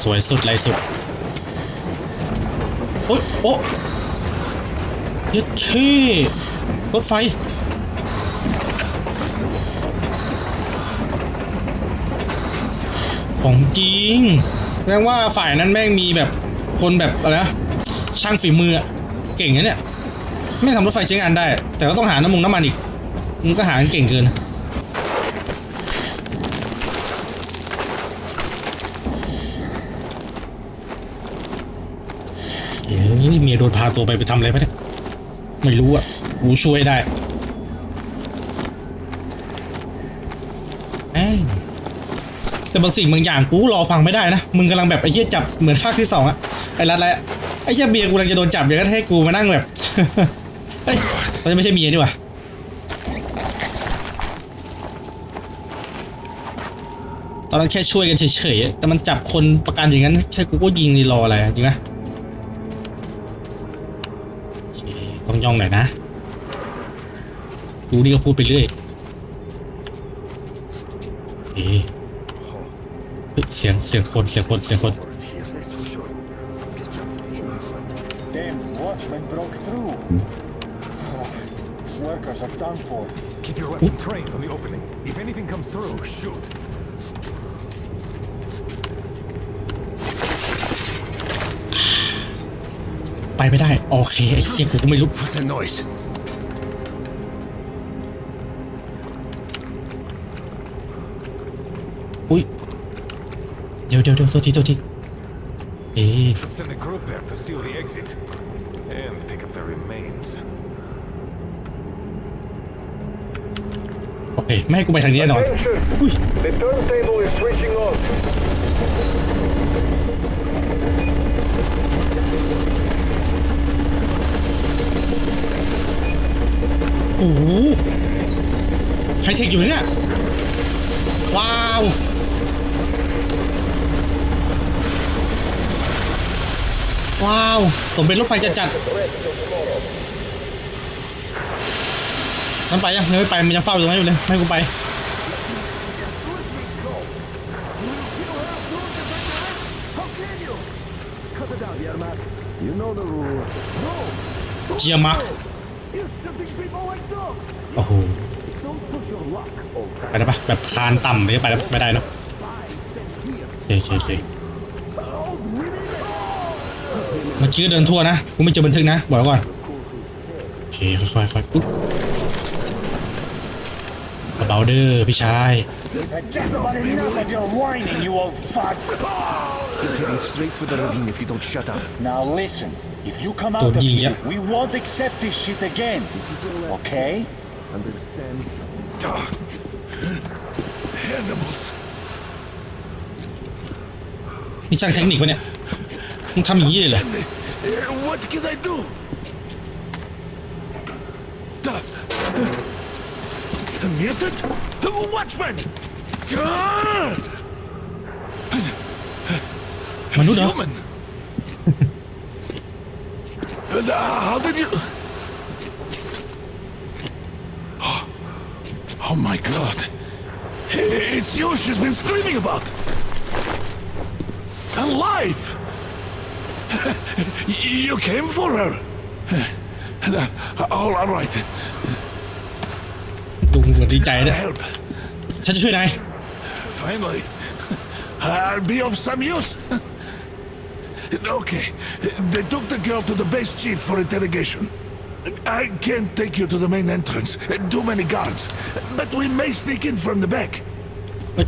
สวยสุดเลยสุดโอ๊ะเย็ดเครถไฟของจริงแสดงว่าฝ่ายนั้นแม่งมีแบบคนแบบอะไรนะช่างฝีมือเก่งนะเนี่ยไม่ทำรถไฟใช้งานได้แต่ก็ต้องหาน้ำมันอีกมึงก็หาเก่งเกินเมียโดนพาตัวไปทำอะไรปะเนี่ยไม่รู้อ่ะกูช่วยได้แต่บางสิ่งบางอย่างกูรอฟังไม่ได้นะมึงกำลังแบบไอ้เหี้ยจับเหมือนภาคที่2อะไอ้รัดอะไรไอ้เหี้ยเมียกูกำลังจะโดนจับอย่างนั้นให้กูมานั่งแบบ เฮ้ยเราจะไม่ใช่เมียนี่หว่าตอนนั้นแค่ช่วยกันเฉยๆแต่มันจับคนประกันอย่างนั้นแค่กูก็ยิงนี่รออะไรจริงไหมต้องย่องหน่อยนะดูนี่ก็พูดไปเรื่อยเสียงคน Damn watchman broke through. Workers are done for. Keep your weapon trained on the opening. If anything comes through, shoot. ไม่ได้โอเคไอ้เชี่ยกูก็ไม่รู้ What's that noise? อุ้ยเดี๋ยวโทษทีShould send a group there to seal the exit and pick up the remains. โอเคไม่ให้กูไปทางนี้แน่นอนอุ้ย The turntable is switching on. โอ้โหไฮเทคอยู่เนี่ยว้าวสมเป็นรถไฟจัดนั่นไปยังไม่ไปมันยังเฝ้าอยู่ไหมอยู่เลยไม่ให้กูไปเจียมักโอ้โหไปได้ปะแบบคานต่ำไปได้เนาะโอเคเมื่อกี้ก็เดินทั่วนะกูไม่เจอบันทึกนะบอกไว้ก่อนโอเคค่อยปุ๊บเบาเด้อพี่ชาย Heading straight for the ravine if you don't shut up. Now listen, if you come out of here, we won't accept this shit again. Okay? Animals. นี่ช่างเทคนิคปะเนี่ยมึงทำอย่างนี้เลยเหรอ What can I do? Mutant? Watchman! มนุษย์เหรอ Human. How did you? Oh my God! It's you she's been screaming about. Alive! You came for her. All right. ลุงดีใจนะ Help. ฉันจะช่วยนาย Finally, I'll be of some use. Okay, they took the girl to the base chief for interrogation. I can't take you to the main entrance. Too many guards. But we may sneak in from the back.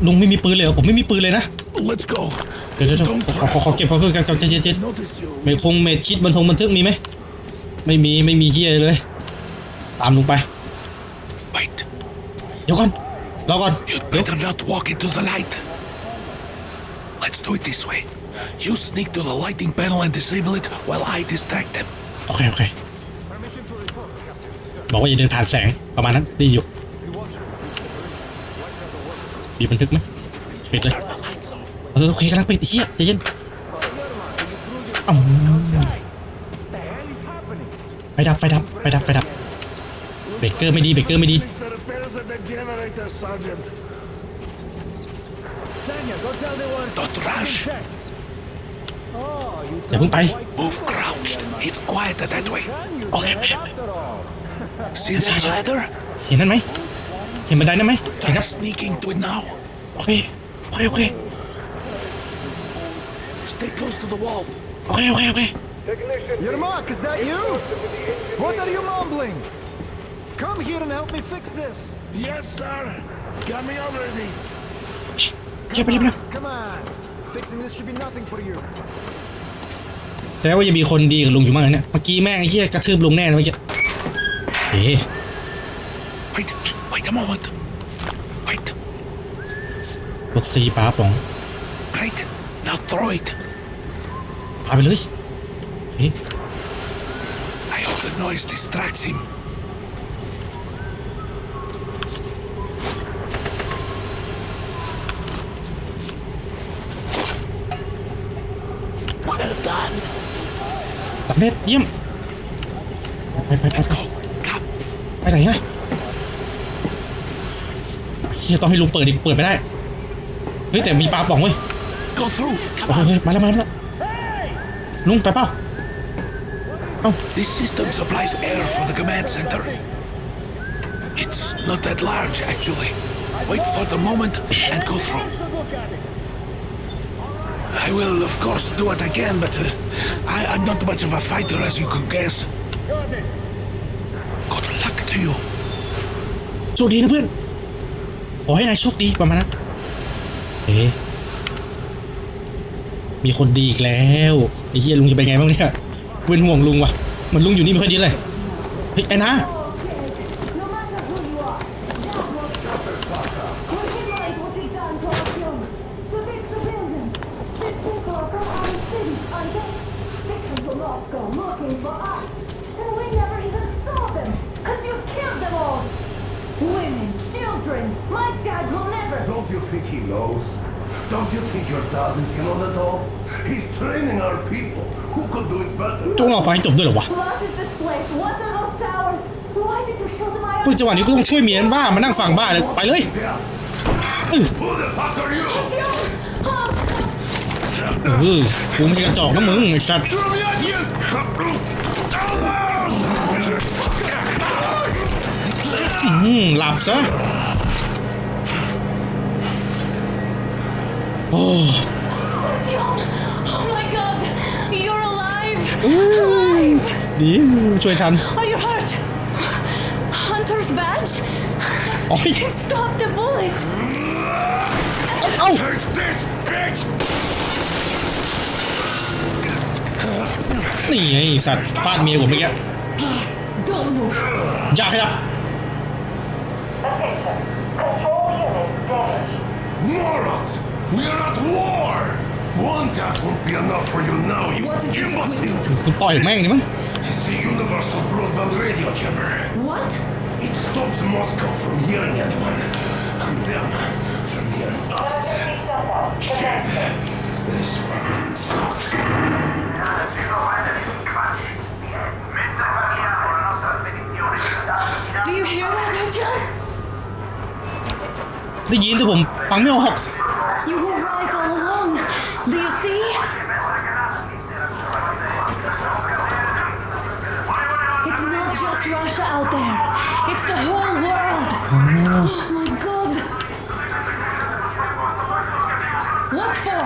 ลุงไม่มีปืนเลยเหรอผมไม่มีปืนเลยนะ Let's go. เดี๋ยวขอเก็บเครื่องกันเจ็ดไม่คงเมดคิดบันทึกมีไหมไม่มีเหี้ยเลยตามลุงไป Wait. เดี๋ยวก่อนรอก่อน You'd better not walk into the light. Let's do it this way. You sneak to the lighting panel and disable it while I distract them. โอเคบอกว่าอย่าเดินผ่านแสงประมาณนั้นดีอยู่มีบันทึกไหมปิดเลยโอเคกำลังปิดเฮียใจเย็นไฟดับเบรกเกอร์ไม่ดีDon't rush. อย่าเพิ่งไป Move crouched. It's quieter that way. โอเค See that ladder? เห็นนั่นไหมเห็นบันไดนั่นไหมเห็น Try ครับ sneaking to it now. โอเค Stay close to the wall. โอเค Yermak, is that you? What are you mumbling? Come here and help me fix this. Yes, sir. Coming already. เจ็บไป Come on. Fixing this should be nothing for you. แต่ว่ายังมีคนดีกับลุงอยู่มากเลยเนี่ยเมื่อกี้แม่งไอ้เหี้ยกระทืบลุงแน่เลยเมื่อกี้โอเค Wait a moment. Wait. กดซีปาป๋อง Great. Now throw it. ปาไปเลยโอเค I hope the noise distracts him. Well done. สำเร็จเยี่ยมไปไปไหนฮะเฮียต้องให้ลุงเปิดดิเปิดไม่ได้เฮ้ยแต่มีปลาป่องเว้ย Go through. โอเคมาแล้วลุงไปเปล่า This system supplies air for the command center. It's not that large, actually. Wait for the moment and go through. I will, of course, do what I can, but I'm not much of a fighter, as you could guess. Good luck to you. โชคดีนะเพื่อนขอให้นายโชคดีประมาณนั้นมีคนดีอีกแล้วไอ้เหี้ยลุงจะไปไงบ้างเนี่ยเว้นห่วงลุงว่ะมันลุงอยู่นี่ไม่ค่อยดีเลยเฮ้ยไอ้นะWomen, children, my dad will never. Don't you think he knows? Don't you think your dad is in on it all? He's training our people. Who could do it better? จ้องรอไฟจบด้วยเหรอวะ What is this place? What are those towers? Why did you show them my เพื่อจังหวะนี้ก็ต้องช่วยเมียบ้ามานั่งฟังบ้าเลยไปเลย Who the fuck are you? กูไม่ใช่กระจอกนะมึงไอ้สัตว์หลับซะโอ้ Oh my god! You're alive! ดีช่วยทัน Are you hurt? Hunter's badge? โอ้ย Stop the bullet! เอ้า Take this, bitch! นี่ไงสัตว์ฟาดเมียผมเมื่อกี้ Don't move! อย่าขยับ Attention! Control unit damaged. Morons! We are at war! One tap won't be enough for you now, you What is this imbecile! กูต่อยแม่งนี่มั้ง It's the universal broadband radio jammer. What? It stops Moscow from hearing anyone, and them from hearing us. Shit! This fucking sucks. Do you hear that, Artyom? ได้ยินแต่ผมฟังไม่ออก You were right all along. Do you see? It's not just Russia out there. It's the whole world. Oh my god. What for?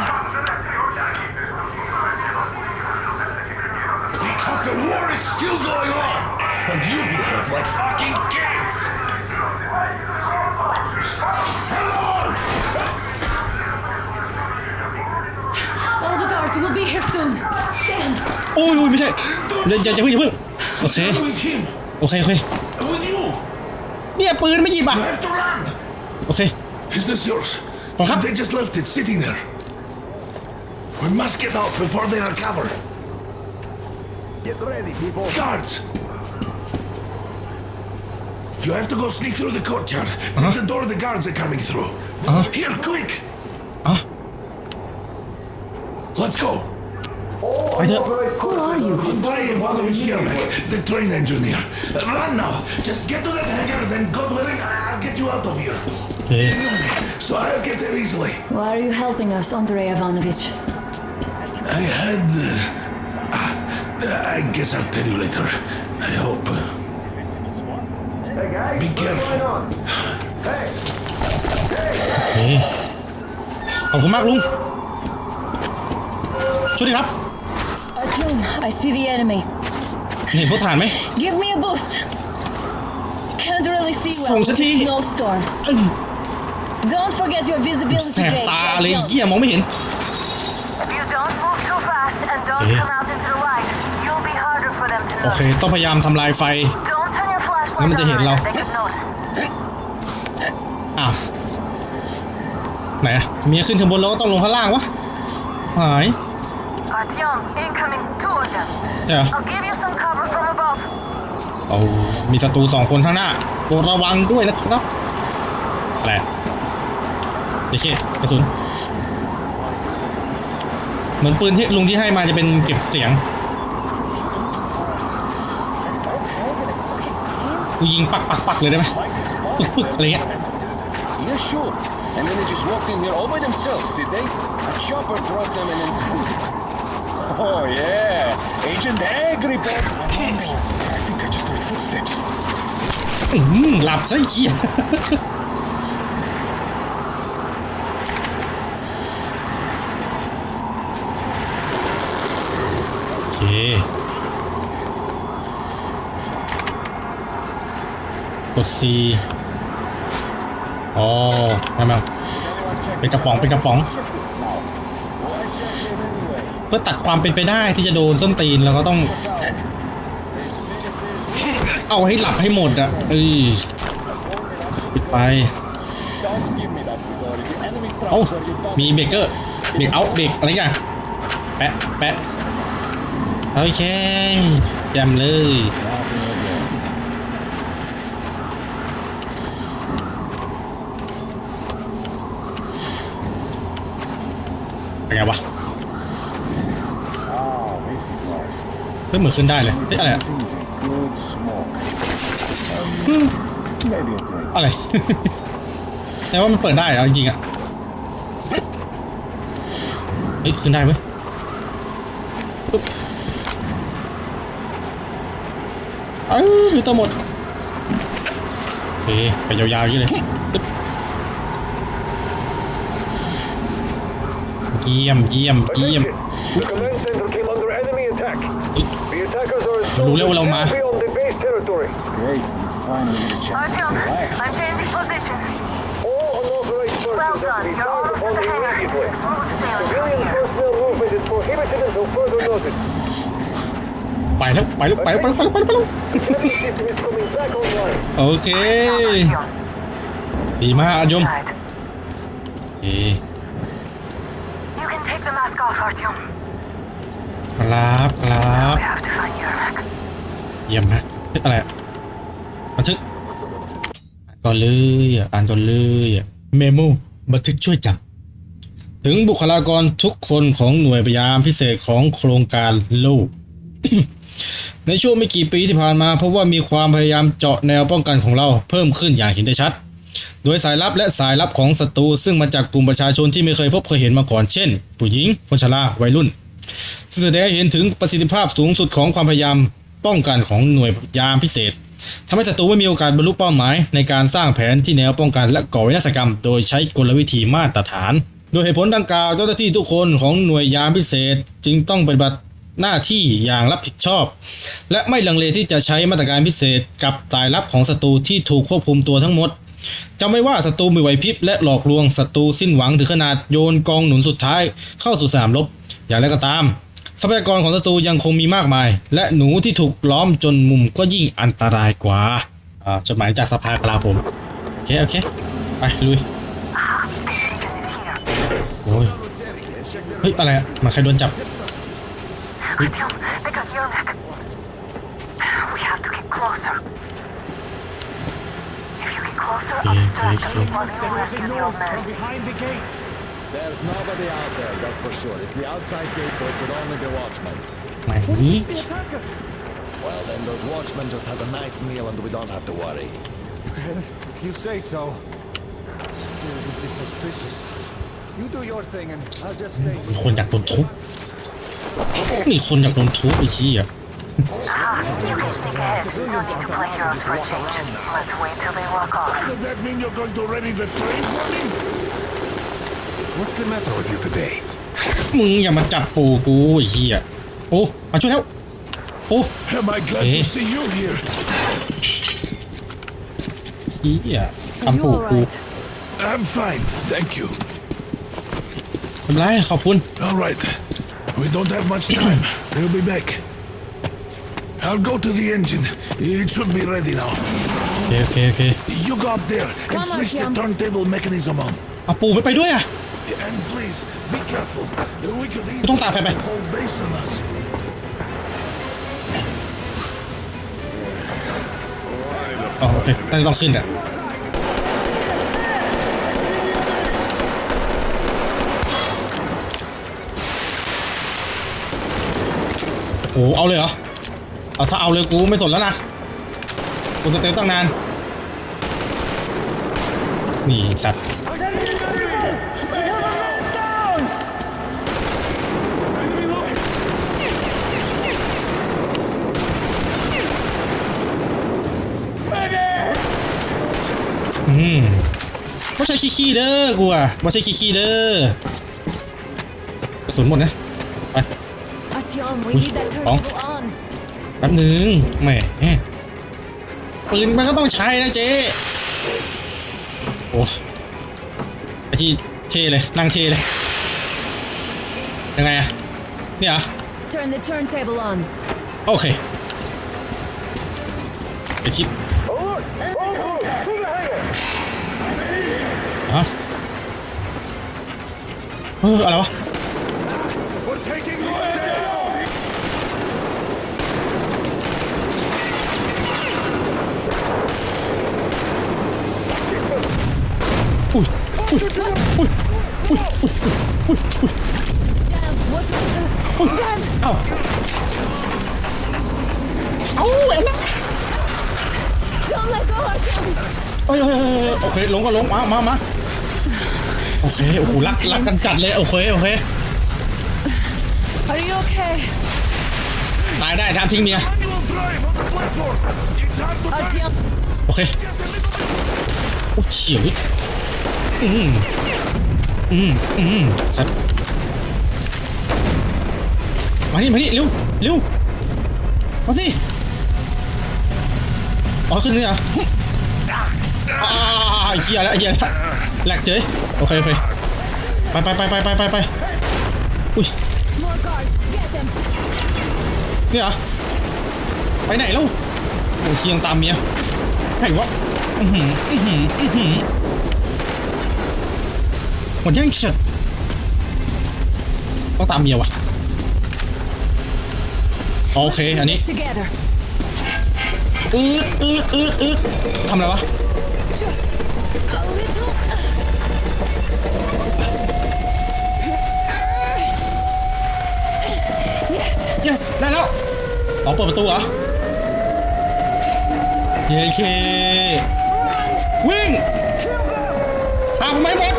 Because the war is still going on, and you behave like fucking kids! Hello! All the guards will be here soon. Damn. โอ้ยไม่ใช่อย่าเพิ่งโอเค With him, โอเค with you, เนี่ยปืนไม่หยิบอ่ะ you have to run! โอเค Is this yours? Uh-huh. They just left it sitting there. We must get out before they recover. Get ready, people. Guards! You have to go sneak through the courtyard. Take the door the guards are coming through. Here, quick! Let's go. ไปเถอะ Who are you? Andrei Ivanovich Yermak, the train engineer. Run now. Just get to that hangar, then God willing, I'll get you out of here. โอเค So I'll get there easily. Why are you helping us, Andrei Ivanovich? I had... I guess I'll tell you later. I hope. Hey guys, Be what's careful. going on? Hey! โอเคขอบคุณมากลุงช่วยดิครับ Artyom, I see the enemy. เห็นพวกฐานไหม Give me a boost. Can't really see well ส่ง with สักที the snowstorm. Don't forget your แส visibility บ gauge. ตาเลย Artyom. เหี้ยมองไม่เห็น If you don't move too fast and don't come out into the light, you'll be harder for them to โอเค notice. ต้องพยายามทำลายไฟ Don't turn your flashlight งั้นมันจะเห็น on เรา or they could notice. อ้าวไหนอะเมียขึ้นข้างบนแล้วก็ต้องลงข้างล่างวะหาย Artyom, incoming, two of them. ใช่เหรอ I'll give you some cover from above. เอามีศัตรู2 คนข้างหน้าโปรดระวังด้วยนะครับอะไรเดี๋ยวกระสุนเหมือนปืนที่ลุงที่ให้มาจะเป็นเก็บเสียงกูยิงปักเลยได้ไหมปึ๊กอะไรเงี้ย Yeah, sure. And then they just walked in here all by themselves, did they? A chopper dropped them and then scooted. Oh, yeah. Agent Agri back. I think I just heard footsteps. หลับซะเหี้ย Hey, เคกด C อ๋อมาเป็นกระป๋องเพื่อตัดความเป็นไปได้ที่จะโดนส้นตีนเราก็ต้องเอาให้หลับให้หมดอ่ะปิดไปเอ้ามีเบรกเกอร์เบรกเอาเบรกอะไรกันแปะโอเคแจ่มเลยเป็นไงวะเฮ้ยเหมือนขึ้นได้เลยเฮ้ยอะไรอะอะไร แต่ว่ามันเปิดได้เหรอจริงๆอ่ะเฮ้ยขึ้นได้ไหมคือตัวหมดโอเคไปยาวๆอย่างนี้เลยเยี่ยมรู้แล้วว่าเรามา Artyom, I'm changing position. Well done. You're almost at the hangar. Smooth sailing from here. Personnel movement is prohibited until further notice. ไปแล้ว System is coming back online. โอเคดีมากยม You can take the mask off, Artyom. ครับ We have to find your Mac. เยี่ยมมากอะไรบันทึกอ่านก่อนเลยเมโมบันทึกช่วยจำถึงบุคลากรทุกคนของหน่วยพยายามพิเศษของโครงการโลก ในช่วงไม่กี่ปีที่ผ่านมาพบว่ามีความพยายามเจาะแนวป้องกันของเราเพิ่มขึ้นอย่างเห็นได้ชัดโดยสายลับและสายลับของศัตรูซึ่งมาจากกลุ่มประชาชนที่ไม่เคยเห็นมาก่อนเช่นผู้หญิงคนชราวัยรุ่นซึ่งแสดงให้เห็นถึงประสิทธิภาพสูงสุดของความพยายามป้องกันของหน่วยยามพิเศษทำให้ศัตรูไม่มีโอกาสบรรลุเป้าหมายในการสร้างแผนที่แนวป้องกันและก่อวินาศกรรมโดยใช้กลวิธีมาตรฐานโดยเหตุผลดังกล่าวเจ้าหน้าที่ทุกคนของหน่วยยามพิเศษจึงต้องปฏิบัติหน้าที่อย่างรับผิดชอบและไม่ลังเลที่จะใช้มาตรการพิเศษกับสายลับของศัตรูที่ถูกควบคุมตัวทั้งหมดจำไว้ว่าศัตรูมีไหวพริบและหลอกลวงศัตรูสิ้นหวังถึงขนาดโยนกองหนุนสุดท้ายเข้าสู่สนามรบอย่างไรก็ตามทรัพยากรของศัตรูยังคงมีมากมายและหนูที่ถูกล้อมจนมุมก็ยิ่งอันตรายกว่าจดหมายจากสภากลาโหมโอเคไปลุยโอ้ยเฮ้ยอะไรอะมาใครโดนจับArtyom, they got your Mac. We have to get closer. If you get closer, I'll distract them while you rescue the old man. Behind the gate. There's nobody out there, that's for sure. If the outside gate, so it could only be watchmen. Well, then those watchmen just had a nice meal and we don't have to worry. You say so. Still, this is suspicious. You do your thing and I'll just stay. มีคนอยากโดนทุบไอ้เหี้ย You can sneak ahead. No need to play heroes for a change. Let's wait till they walk off. Does that mean you're going to ready the train for me? What's the matter with you today? มึงอย่ามาจับปูกูไอ้เหี้ยโอ้มาช่วยแล้วโอ้ Am I glad to see you here? เหี้ยทำปูกู I'm fine, thank you. ทำไรขอบคุณ All right. We don't have much time. We'll be back. I'll go to the engine. It should be ready now. โอเค You go up there and switch the turntable mechanism on. เอาปูไม่ไปด้วยอ่ะ And please, be careful. We could กูต้องตามใครไป hold base on us. โอเคน่าจะต้องขึ้นอ่ะโอ้เอาเลยเหรอถ้าเอาเลยกูไม่สนแล้วนะกูจะเต้นตั้งนานนี่สัตว์ไม่ใช่ขี้เด้อกูอ่ะไม่ใช่ขี้เด้อกระสุนหมดนะไป Artyom, we Ui, need that bóng. turntable on. แป๊บนึงแหมปืนมันก็ต้องใช้นะเจ๊โอ้ไอที่เท่เลยนั่งเท่เลยยังไงอะเนี่ยเหรอ Turn the turntable on. โอเคไอชิปฮะอะไรวะอุ้ยอุ้ยอุ้ยอุ้ยอุ้ยอุ้ยอุ้ย Damn, what the... เอ้าเอ็มนะ Don't let go, Artyom! โอเคลงก็ลงมาโอเคโอ้โหรักกันจัดเลยโอเค Are you okay? ตายได้ทำทิ้งเมีย Artyom, โอเคโอ้เฉียวสัตว์มานี่เร็วมาสิอ๋อขึ้นนี่เหรอเฮียแล้วแหลกเจ๊โอเคไปอุ้ย more guards, get them! นี่เหรอไปไหนแล้วโอ้เคียงตามเมียไหนวะหมดยังฉัดต้องตามเมียวะโอเคอันนี้ Together. ทำอะไรวะ Just a little... yes ได้แล้วอ๋อเปิดประตูเหรอเย้เควิ่งตามไม่หมด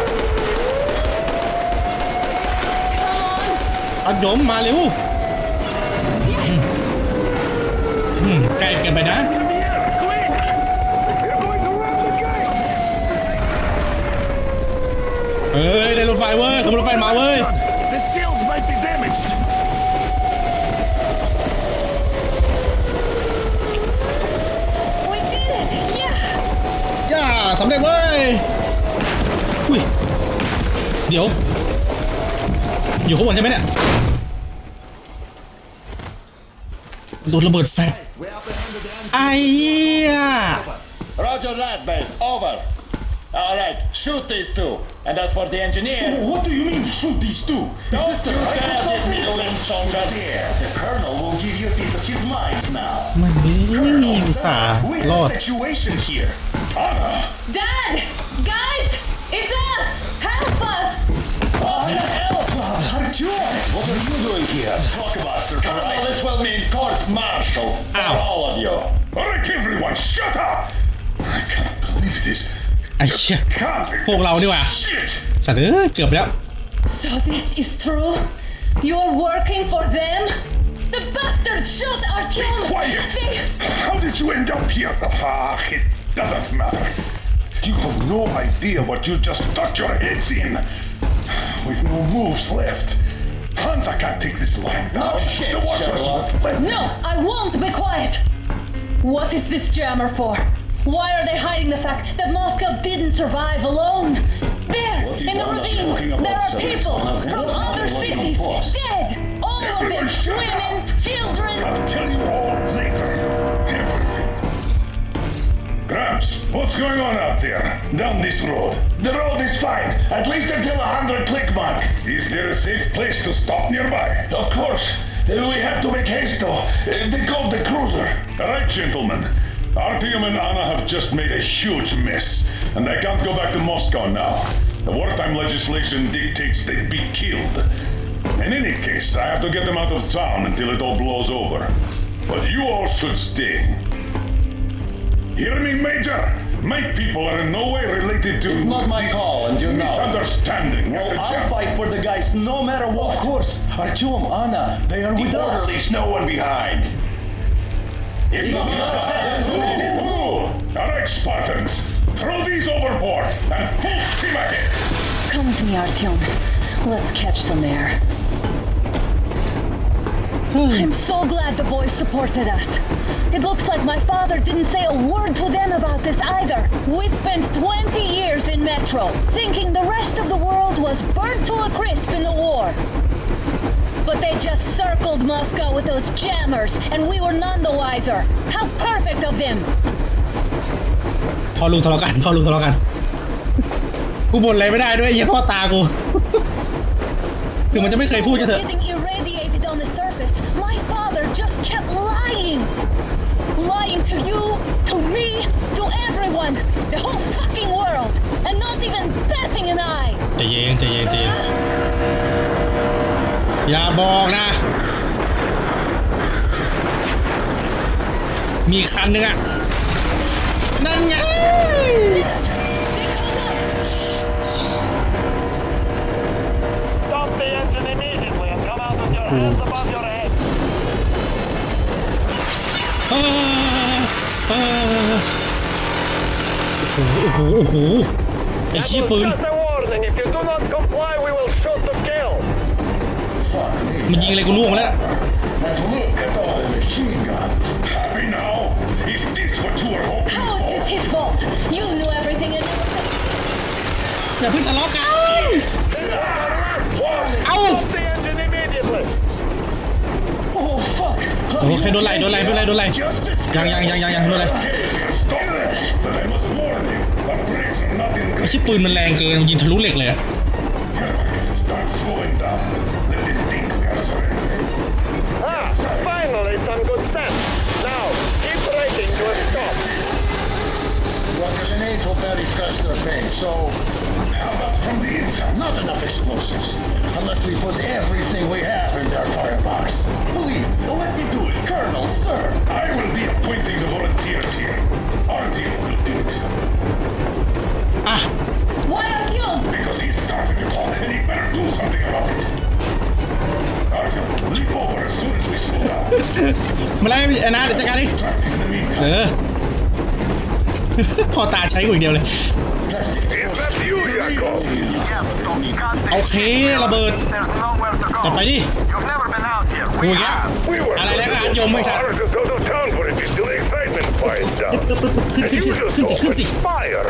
อัดยมมาเร็วใกล้เกินไปนะเอ้ยได้รถไฟเว้ยขบวนรถไฟมาเว้ย The sails might be damaged. ย่าสำเร็จเว้ยอุ้ยเดี๋ยวอยู่ข้างบนใช่ไหมเนี่ยโดนระเบิดแฟร์ไอ้เหี้ย Roger that, base. Over. All right, shoot these two. And as for the engineer... What do you mean, shoot these two? Don't you dare get me limbs stronger. The colonel will give you a piece of his mind now. มันนี่อุตส่าห์รอด Situation here. Dad! Guys! It's us! Help us! What the hell? Artyom, what are you doing here? Talk about surprise. Colonel, this will mean court-martial for all of you. All right, everyone, shut up! I can't believe this. ไอ้เหี้ยพวกเราดีกว่า Shit! สัตว์เกือบไปแล้ว So this is true? You're working for them? The bastards shot Artyom! Quiet! They... How did you end up here? It doesn't matter. You have no idea what you just stuck your heads in. We've no moves left. Hansa can't take this lying down. shit, The watchers Sherlock. won't let No, I won't be quiet! What is this jammer for? Why are they hiding the fact that Moscow didn't survive alone? There, What is in the Anna ravine, talking about, there are sir? people It's one of from his other people cities, lost. dead! All of them, women, children! I'll tell you all later. Everything. Gramps, what's going on out there? Down this road. The road is fine, at least until 100 click mark. Is there a safe place to stop nearby? Of course. We have to make haste though. They called the cruiser. All right, gentlemen. Artyom and Anna have just made a huge mess, and they can't go back to Moscow now. The wartime legislation dictates they be killed. In any case, I have to get them out of town until it all blows over. But you all should stay. Hear me, Major? My people are in no way related to It's not my this call, and you know. misunderstanding. Well, I'll fight for the guys no matter what. Of course. Artyom, Anna, they are with us. Leaves no one behind. All right, Spartans, throw these overboard and full steam ahead. Come with me, Artyom. Let's catch some air. I'm so glad the boys supported us. It looks like my father didn't say a word to them about this either. We spent 20 years in Metro, thinking the rest of the world was burnt to a crisp in the war. But they just circled Moscow with those jammers, and we were none the wiser. How perfect of them! พ่อลูกทะเลาะกันกูบ่นอะไรไม่ได้ด้วยยี่พ่อตากู คือมันจะไม่เคยพูดจะเถอะ Getting irradiated on the surface. My father just kept lying to you, to me, to everyone, the whole fucking world, and not even batting an eye. ใจเย็นอย่าบอกนะมีคันนึงอะนั่นไง Stop the engine immediately and come out with your hands above your head. โอ้โหไอ้ชี้ปืน Just a warning. If you do not comply, we will shoot to kill. มันยิงอะไรกูล่วงแล้ว And look at all the machine guns. Happy now? Is this what you were hoping How is this his fault? You knew everything and... อย่าเพิ่งทะเลาะกันเอ้า Stop the engine immediately. Oh fuck. โอ้ใครโดนไล่ยังไม่เป็นไร Stop it. ไอ้ชี้ปืนมันแรงเกินมันยิงทะลุเหล็กเลยอะ Start slowing down. Let it think we are surrendering. Finally some good sense. Now, keep braking to a stop. Well, grenades will barely scratch their paint, so... How about from the inside? Not enough explosives. Unless we put everything we have in their firebox. Please, let me do it. Colonel, sir. I will be appointing the volunteers here. Our team will do it. Why Artyom? Because he started to talk and he better do something about it. Artyom, leap over as soon as we slow down. มาไล่ไอ้นาเดี๋ยวจัดการดิ พอตาใช้กูอย่างเดียวเลย Is that you, Yakov? โอเคระเบิด There's nowhere to go. จัดไปดิ You've never been out here. กูอย่างเงี้ย We were อะไรแล้วก็อัดยมไม่ใช่ to go to town for it until the excitement quiets down. ขึ้นสิ Fire.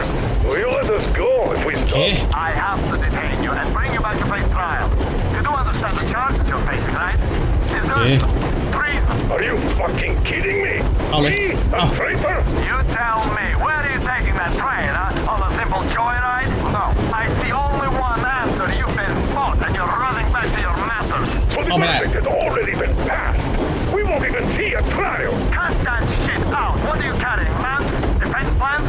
Will you let us go if we โอเค stop? I have to detain you and bring you back to face trial. You do understand the charges you're facing, right? Is there treason? Are you fucking kidding me? Me? A traitor? You tell me. Where are you taking that train, huh? On a simple joyride? No. I see only one answer. You've been fought and you're running back to your masters. But the verdict has already been passed. We won't even see a trial. Cut that shit out. What are you carrying, man? Defense plans?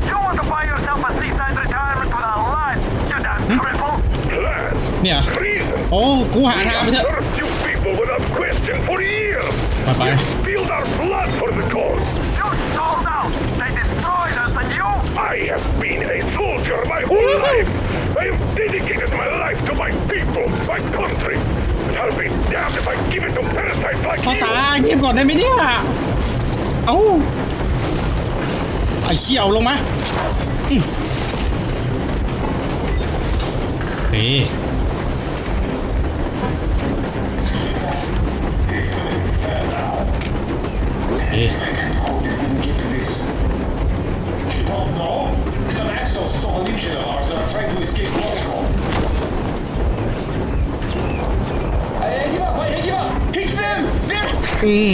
You want to buy yourself a seaside retirement without life? You damn cripple. Plans? เนี่ย Treason? โอ้กูหาทางไปเถอะ Served you people without question for years. ไป Spilled our blood for the cause. You sold out. They destroyed us and you? I have been a soldier my whole life. I have dedicated my life to my people, my country. And I'll be damned if I give it to parasites like พ่อ you. ตาเงียบก่อนได้ไหมเนี่ยเอ้าไอ้เขี้ยวลงมาเฮ้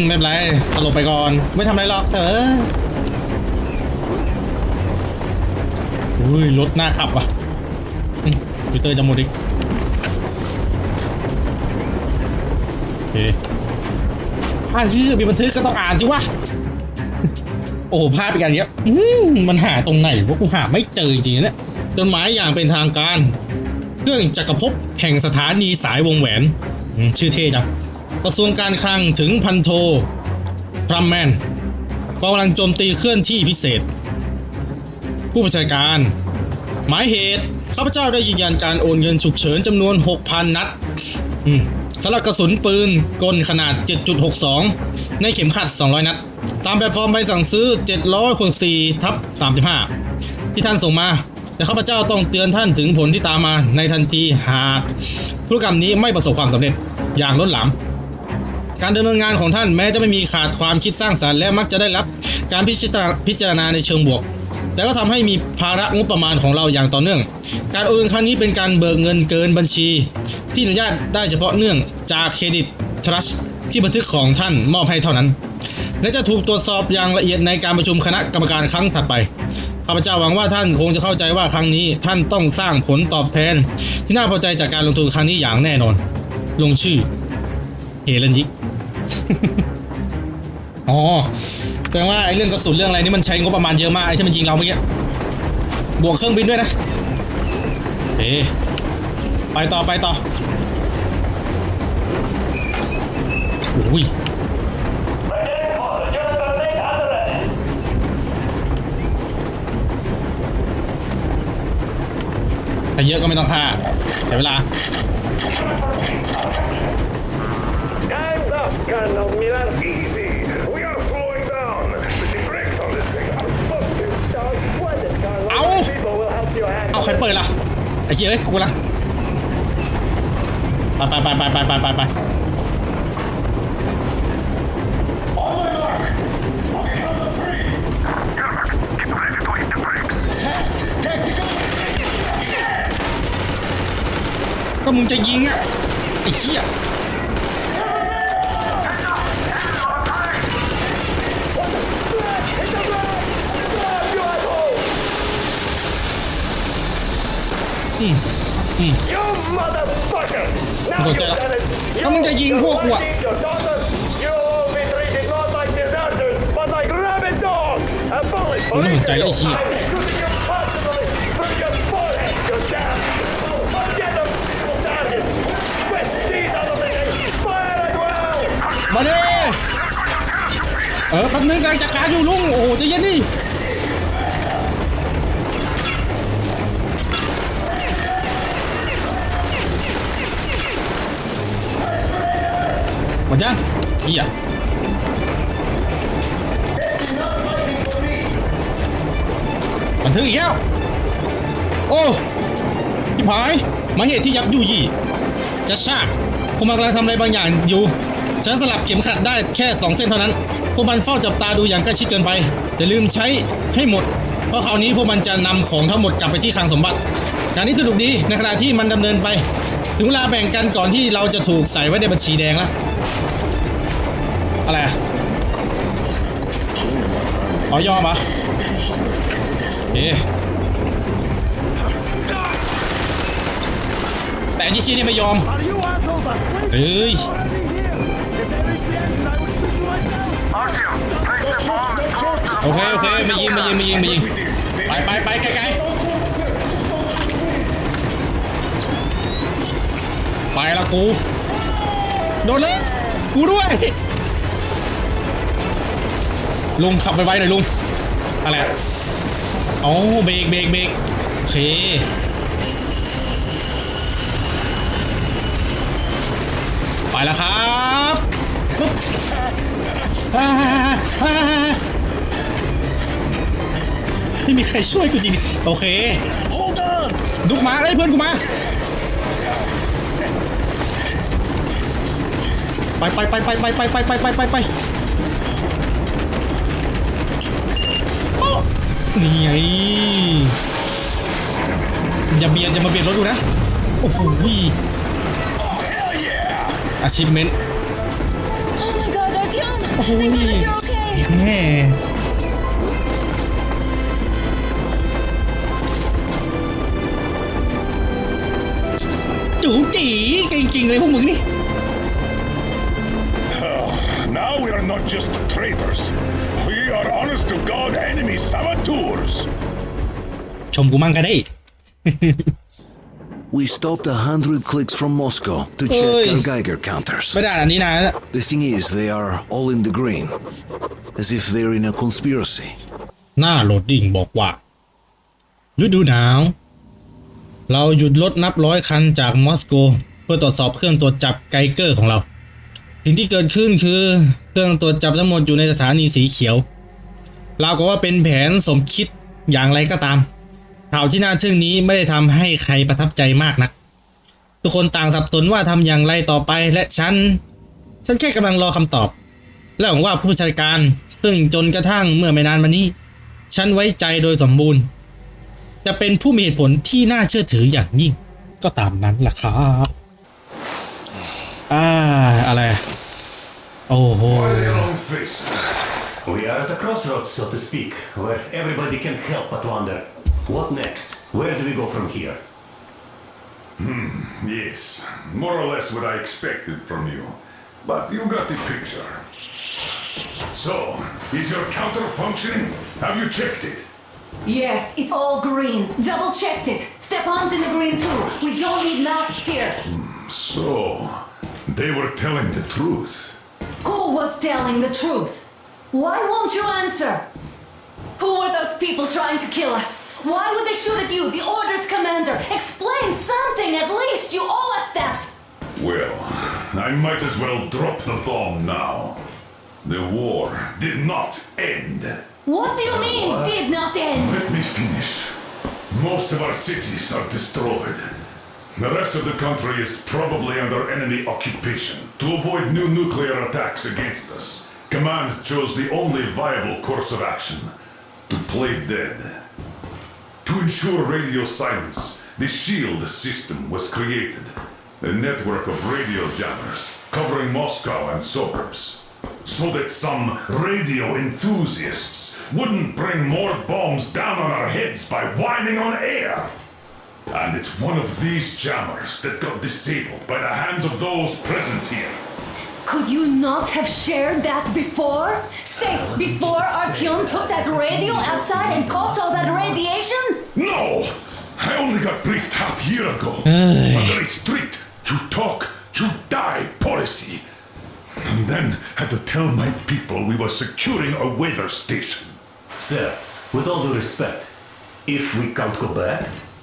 ไม่เป็นไรตลบไปก่อนไม่ทำอะไรหรอกอุ้ยรถหน้าขับว่ะพิเตอร์จะหมดอีกโอเคอ่านชื่อมีบันทึกก็ต้องอ่านสิวะโอ้พลาดไปกันเยอะมันหาตรงไหนวะกูหาไม่เจอจริงๆเนี่ยจดหมายอย่างเป็นทางการเครื่องจักรภพแห่งสถานีสายวงแหวนชื่อเท่จังกระทรวงการคลังถึงพันโทพรัมแมนกำลังโจมตีเคลื่อนที่พิเศษผู้บัญชาการหมายเหตุข้าพเจ้าได้ยืนยันการโอนเงินฉุกเฉินจำนวน 6,000 นัดสำหรับกระสุนปืนกลขนาด 7.62 ในเข็มขัด 200 นัดตามแบบฟอร์มใบสั่งซื้อ 764/35 ที่ท่านส่งมาแต่ข้าพเจ้าต้องเตือนท่านถึงผลที่ตามมาในทันทีหากธุรกรรมนี้ไม่ประสบความสำเร็จอย่างล้นหลาม การดำเนินงานของท่านแม้จะไม่มีขาดความคิดสร้างสรรค์และมักจะได้รับการพิจารณาในเชิงบวกแต่ก็ทำให้มีภาระงบประมาณของเราอย่างต่อเนื่องการโอนเงินครั้งนี้เป็นการเบิกเงินเกินบัญชีที่อนุญาตได้เฉพาะเนื่องจากเครดิตทรัสต์ที่บันทึกของท่านมอบให้เท่านั้นและจะถูกตรวจสอบอย่างละเอียดในการประชุมคณะกรรมการครั้งถัดไปข้าพเจ้าหวังว่าท่านคงจะเข้าใจว่าครั้งนี้ท่านต้องสร้างผลตอบแทนที่น่าพอใจจากการลงทุนครั้งนี้อย่างแน่นอนลงชื่อเฮเลนยิก อ๋อแปลว่าไอ้เรื่องกระสุนเรื่องอะไรนี่มันใช้งบประมาณเยอะมากไอ้ที่มันยิงเราเมื่อกี้บวกเครื่องบินด้วยนะไปต่อโอ้ยถ้าเยอะก็ไม่ต้องฆ่าแต่เวลาเอาใครเปิดล่ะไอ้เหี้ยเอ้ยกูละไปก็มึงจะยิงอ่ะไอ้เหี้ยมึงสนใจละถ้ามึงจะยิงพวกกูอ่ะมึงไม่สนใจแล้วไอ้เหี้ยมาดิแป๊บนึงกำลังจัดการอยู่ลุงโอ้โหใจเย็นดิหมดยังเหี้ยบันทึกอีกแล้วโอ้พี่ผายมาเหตุที่ยับยู่ยี่จะชาพวกมันกำลังทำอะไรบางอย่างอยู่ฉันสลับเข็มขัดได้แค่2เส้นเท่านั้นพวกมันเฝ้าจับตาดูอย่างใกล้ชิดเกินไปอย่าลืมใช้ให้หมดเพราะคราวนี้พวกมันจะนำของทั้งหมดกลับไปที่คลังสมบัติการนี้สนุกดีในขณะที่มันดำเนินไปถึงเวลาแบ่งกันก่อนที่เราจะถูกใส่ไว้ในบัญชีแดงแล้วอะไรยอมเหรอแต่ยี่ชี้นี่ไม่ยอมเฮ้ยโอเคไม่ยิงไปไกลไปละกูโดนเลยกูด้วยลุงขับไปไวหน่อยลุงอะไรอ๋อเบรกโอเคไปแล้วครับปุ๊บไม่มีใครช่วยกูจริงโอเคดุกมาเพื่อนกูมาไปนี่ไงอย่ามาเบียดรถดูนะโอ้โหachievement โอ้โหแม่จู๋จีจริงๆเลยพวกมึงนี่ Now we are not just traitors. We are honest to God enemy saboteurs. ชมกูมั่งกันได้ We stopped 100 clicks from Moscow to check our Geiger counters. ไม่ได้อันนี้นะ The thing is, they are all in the green, as if they're in a conspiracy. หน้าโหลดดิ้งบอกว่าฤดูหนาวเราหยุดรถนับ100 คันจากมอสโกเพื่อตรวจสอบเครื่องตรวจจับไกเกอร์ของเราสิ่งที่เกิดขึ้นคือเครื่องตรวจจับทั้งหมดอยู่ในสถานีสีเขียวราวกับว่าเป็นแผนสมคิดอย่างไรก็ตามข่าวที่น่าทึ่งนี้ไม่ได้ทำให้ใครประทับใจมากนักทุกคนต่างสับสนว่าทำอย่างไรต่อไปและฉัน ฉันแค่กำลังรอคำตอบและหวังว่าผู้บัญชาการซึ่งจนกระทั่งเมื่อไม่นานมานี้ฉันไว้ใจโดยสมบูรณ์จะเป็นผู้มีเหตุผลที่น่าเชื่อถืออย่างยิ่งก็ตามนั้นแหละครับอะไรโอ้โห We are at a crossroads, so to speak, where everybody can help but wonder, what next? Where do we go from here? Yes, more or less what I expected from you. But you got the picture. So, is your counter functioning? Have you checked it? Yes, it's all green. Double checked it. Stepan's in the green too. We don't need masks here. So, they were telling the truth. Who was telling the truth? Why won't you answer? Who were those people trying to kill us? Why would they shoot at you, the Order's commander? Explain something, at least. You owe us that. Well, I might as well drop the bomb now. The war did not end. What do you mean, did not end? Let me finish. Most of our cities are destroyed. The rest of the country is probably under enemy occupation. To avoid new nuclear attacks against us, Command chose the only viable course of action: to play dead. To ensure radio silence, the SHIELD system was created, a network of radio jammers covering Moscow and suburbs, so that some radio enthusiasts wouldn't bring more bombs down on our heads by whining on air. And it's one of these jammers that got disabled by the hands of those present here. Could you not have shared that before? Say, before Artyom took that radio outside and caught all that radiation? No! I only got briefed half year ago. Under a strict, you talk, you die policy. And then had to tell my people we were securing a weather station. Sir, with all due respect, if we can't go back,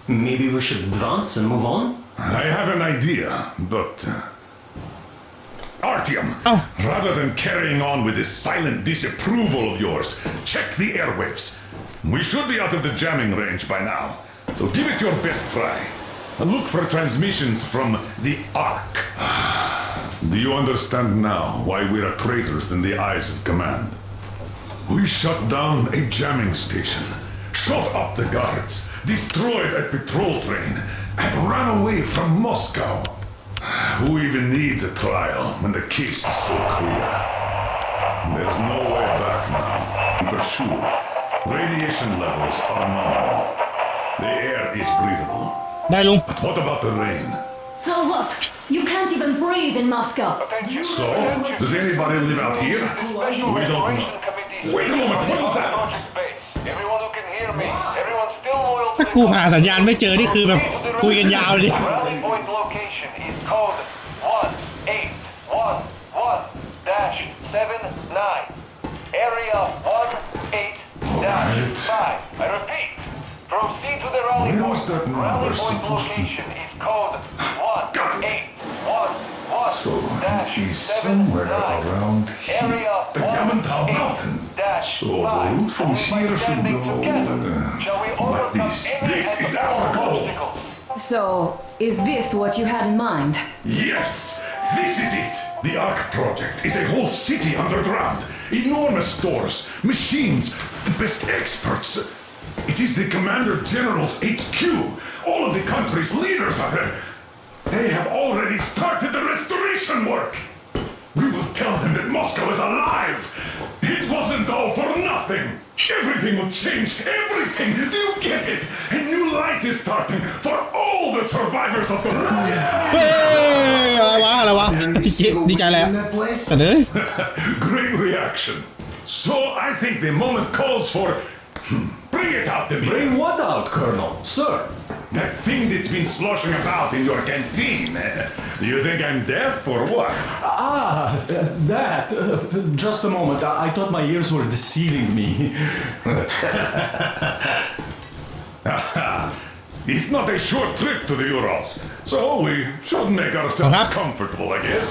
maybe we should advance and move on? I have an idea, but... Artyom, rather than carrying on with this silent disapproval of yours, check the airwaves. We should be out of the jamming range by now, so give it your best try. Look for transmissions from the Ark. Do you understand now why we are traitors in the eyes of Command? We shut down a jamming station, shot up the guards, destroyed a patrol train, and ran away from Moscow. Who even needs a trial when the case is so clear? There's no way back now, for sure. Radiation levels are nominal. The air is breathable. But what about the rain? So what? You can't even breathe in Moscow. So? Does anybody live out here? We don't know. Wait a moment, what is that? Everyone who can hear me, everyone still loyal ถ้ากูหาสัญญาณไม่เจอนี่คือแบบคุยกันยาวเลย Rally point location is code 1811-79. Area 18-5. I repeat, proceed to the rally point. Rally point location is code 1811-79. So it is somewhere around here. The Yamantal Mountain. So the route from here should go like this. This is our goal. So, is this what you had in mind? Yes, this is it. The Ark project is a whole city underground. Enormous stores, machines, the best experts. It is the Commander General's HQ. All of the country's leaders are there. They have already started the restoration work. We will tell them that Moscow is alive. It wasn't all for nothing. Everything will change. Everything. Do you get it? A new life is starting for all the survivors of the war. อะไรวะดีใจแล้วแต่เลย Great reaction. So I think the moment calls for... Bring it out to me. Bring what out, Colonel? Sir? That thing that's been sloshing about in your canteen. Do you think I'm deaf or what? That. Just a moment. I thought my ears were deceiving me. It's not a short trip to the Urals, so we should make ourselves comfortable, I guess.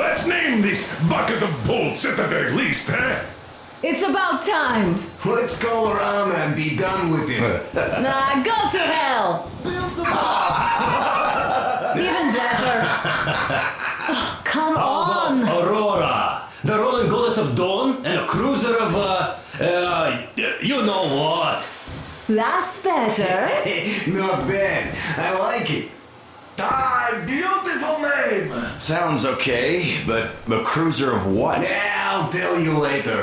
Let's name this bucket of bolts at the very least, eh? It's about time. Let's go around and be done with it. Nah, go to hell. Even better. Oh, come on. Aurora, You know what? That's better. Not bad. I like it. Beautiful name. Sounds okay, but a cruiser of what? Yeah, I'll tell you later.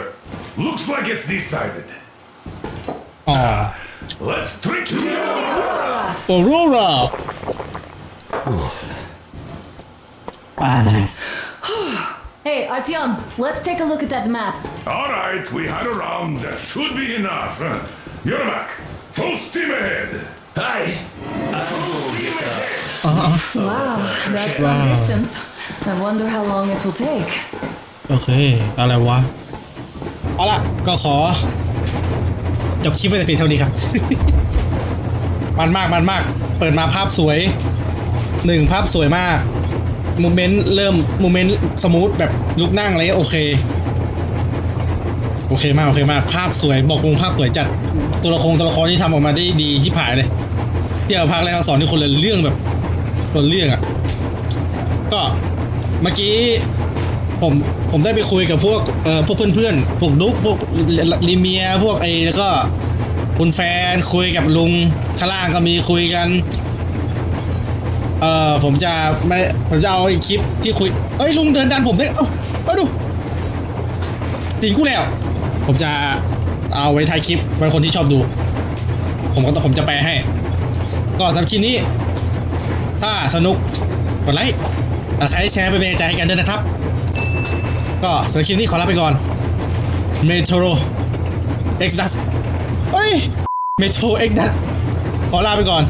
Looks like it's decided. อ๋อ Let's trick you. โอโรรา Hey, Artyom, let's take a look at that map. All right, we had a round. That should be enough. You're back. Full steam ahead. Hi. Full steam ahead. Wow, that's some distance. I wonder how long it will take. โอเคอะไรวะเอาล่ะก็ขอจบคลิปไว้แต่เพียงเท่านี้ครับ มันมากเปิดมาภาพสวย1ภาพสวยมากโมเมนต์สมูทแบบลุกนั่งอะไรโอเคมากภาพสวยบอกลงภาพสวยจัดตัวละครที่ทำออกมาได้ดีชิบหายเลยเที่ยวภาคแรกสอนที่คนละเรื่องแบบคนเรื่องอ่ะก็เมื่อกี้ผมได้ไปคุยกับพวกเพื่อนพวกนุ๊กพวกลิเมียพวกแล้วก็คุณแฟนคุยกับลุงข้างล่างก็มีคุยกันผมจะเอาคลิปที่คุยลุงเดินดันผมได้เอาดูติงกูแล้วผมจะเอาไว้ท้ายคลิปไว้คนที่ชอบดูผมจะแปลให้ก็สำหรับคลิปนี้ถ้าสนุกกดไลค์ใช้แชร์ไปเป็นกำลังใจให้กันด้วยนะครับก็สำหรับคลิปนี้ขอลาไปก่อนเมโทรเอ็กซ์ดัสเมโทรเอ็กซ์ดัสขอลาไปก่อน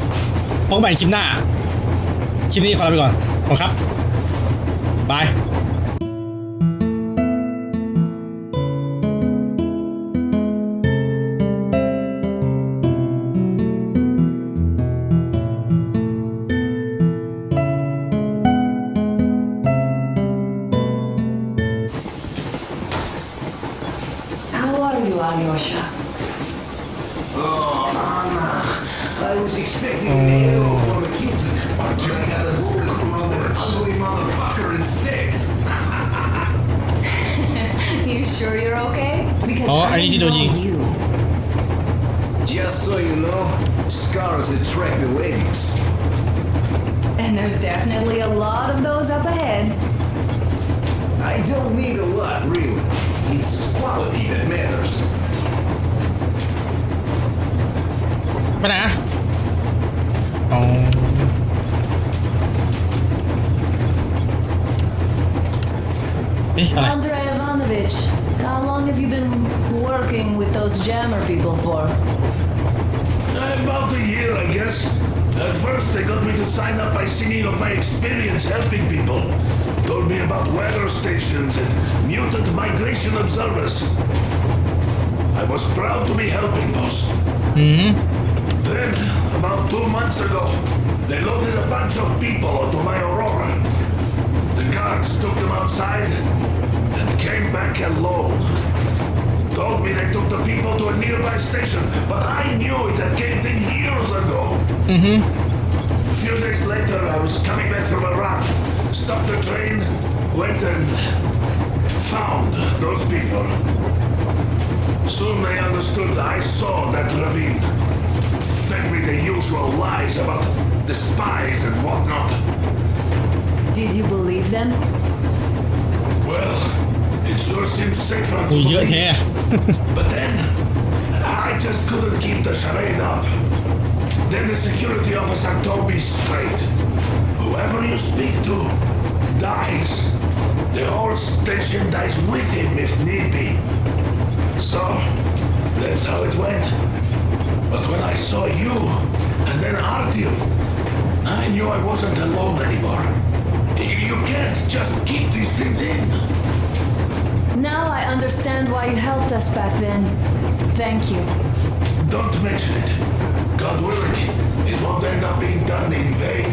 พบกันใหม่คลิปหน้าคลิปนี้ขอลาไปก่อนขอบคุณครับบายAlyosha. Oh, Anna. I was expecting an arrow from a kid, but I got a bullet from an ugly motherfucker instead. You sure you're okay? Because I need to know you. Just so you know, scars attract the ladies. And there's definitely a lot of those up ahead. I don't need a lot, really. It's quality that matters. ไปไหนอ๋ออะไร Andrei Ivanovich, how long have you been working with those jammer people for? About a year, I guess. At first, they got me to sign up by singing of my experience helping people. Told me about weather stations and mutant migration observers. I was proud to be helping, boss. Then, about 2 months ago, they loaded a bunch of people onto my Aurora. The guards took them outside and came back alone. Told me they took the people to a nearby station, but I knew it had caved in years ago. A few days later, I was coming back from a run, stopped the train, went and found those people. Soon they understood I saw that ravine. Fed me the usual lies about the spies and whatnot. Did you believe them? Well, it sure seemed safer to Yeah, believe. yeah. But then, I just couldn't keep the charade up. Then the security officer told me straight, whoever you speak to dies. The whole station dies with him if need be. So, that's how it went. But when I saw you, and then Artyom, I knew I wasn't alone anymore. You can't just keep these things in. Now I understand why you helped us back then. Thank you. Don't mention it. God willing, it won't end up being done in vain.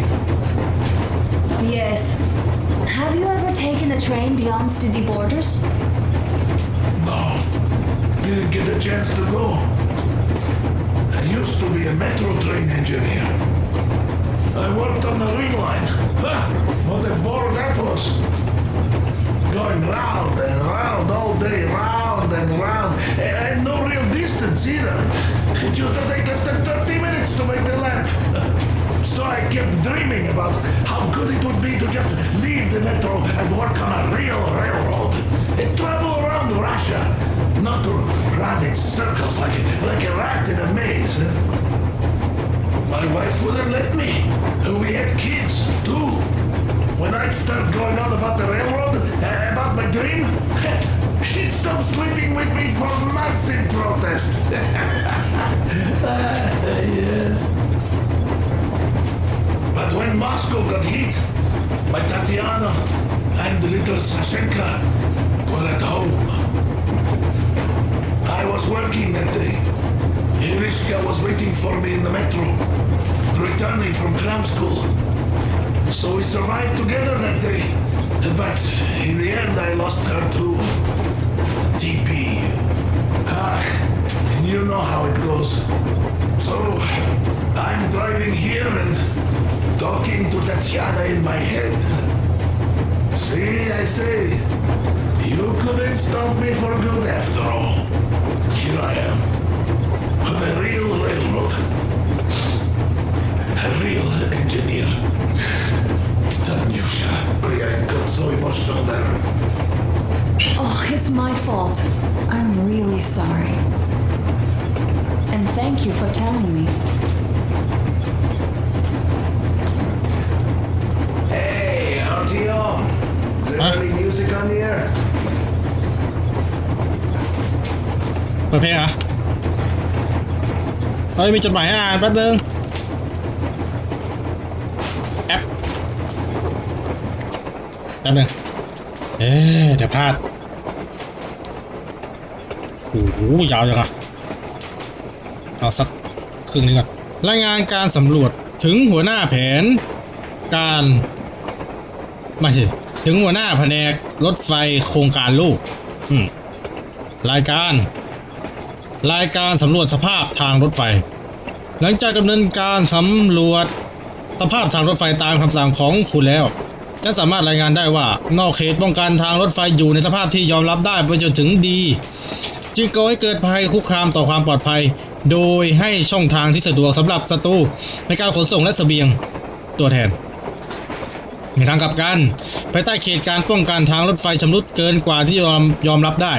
Yes. Have you ever taken a train beyond city borders? No, didn't get a chance to go. I used to be a metro train engineer. I worked on the ring line. What a bore that was. Going round and round all day, round and round, and distance either. It used to take less than 30 minutes to make the lap. So I kept dreaming about how good it would be to just leave the metro and work on a real railroad. And travel around Russia, not to run in circles like a rat in a maze. My wife wouldn't let me. We had kids, too. When I'd start going on about the railroad, about my dream, she'd stop sleeping with me for months in protest. Yes. But when Moscow got hit, my Tatiana and little Sashenka were at home. I was working that day. Irishka was waiting for me in the metro, returning from cram school. So we survived together that day. But in the end, I lost her too. TP. You know how it goes. So I'm driving here and talking to Tatiana in my head. See, I say, you couldn't stop me for good after all. Here I am, on a real railroad. A real engineer. Tanyusha, I got so emotional there. Oh, it's my fault. I'm really sorry. And thank you for telling me. Hey, Artyom! Is there any music on the air? เปิดเพลงเหรอเฮ้ยมีจดหมายให้อ่านแป๊บนึงแป๊บนึงเดี๋ยวพลาดโอ้โหยาวจังอะเอาสักครึ่งนึงก่อนรายงานการสำรวจถึงหัวหน้าแผนการไม่ใช่ถึงหัวหน้าแผนกรถไฟโครงการลูกรายการสำรวจสภาพทางรถไฟหลังจากดำเนินการสำรวจสภาพทางรถไฟตามคำสั่งของคุณแล้วจะสามารถรายงานได้ว่านอกเขตป้องกันทางรถไฟอยู่ในสภาพที่ยอมรับได้ไปจนถึงดีจึงก่อให้เกิดภัยคุกคามต่อความปลอดภัยโดยให้ช่องทางที่สะดวกสำหรับศัตรูในการขนส่งและเสบียงตัวแทนในทางกลับกันภายใต้เขตการป้องกันทางรถไฟชำรุดเกินกว่าที่ยอมรับได้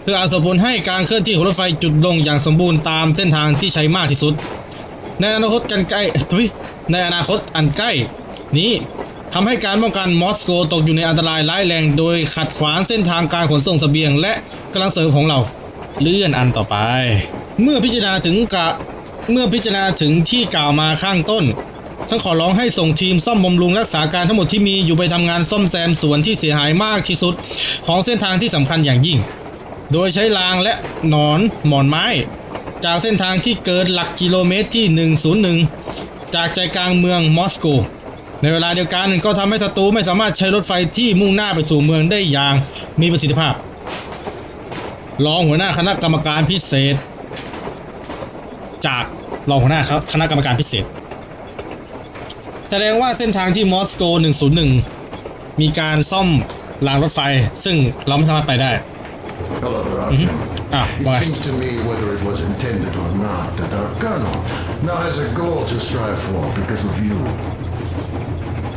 เพื่ออาจส่งผลให้การเคลื่อนที่ของรถไฟจุดลงอย่างสมบูรณ์ตามเส้นทางที่ใช้มากที่สุดในอนาคตอันใกล้นี้ทำให้การป้องกันมอสโกตกอยู่ในอันตรายร้ายแรงโดยขัดขวางเส้นทางการขนส่งเสบียงและกำลังเสริมของเราเลื่อนอันต่อไปเมื่อพิจารณาถึงที่กล่าวมาข้างต้นฉันขอร้องให้ส่งทีมซ่อมบำรุงรักษาการทั้งหมดที่มีอยู่ไปทำงานซ่อมแซมส่วนที่เสียหายมากที่สุดของเส้นทางที่สำคัญอย่างยิ่งโดยใช้รางและหมอนไม้จากเส้นทางที่เกินหลักกิโลเมตรที่101จากใจกลางเมืองมอสโกในเวลาเดียวกันก็ทำให้ศัตรูไม่สามารถใช้รถไฟที่มุ่งหน้าไปสู่เมืองได้อย่างมีประสิทธิภาพรองหัวหน้าคณะกรรมการพิเศษจากรองหัวหน้าคณะกรรมการพิเศษแสดงว่าเส้นทางที่มอสโก101มีการซ่อมรางรถไฟซึ่งเราไม่สามารถไปได้ Hello there, Artyom. It seems to me, whether it was intended or not, that our colonel now has a goal to strive for because of you.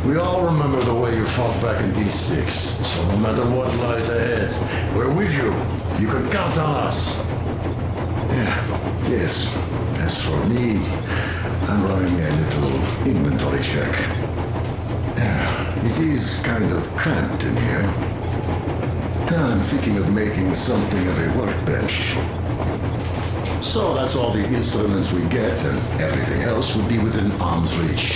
We all remember the way you fought back in D6, so no matter what lies ahead, we're with you. You can count on us. Yes. As for me, I'm running a little inventory check. It is kind of cramped in here. I'm thinking of making something of a workbench. So that's all the instruments we get, and everything else would be within arm's reach.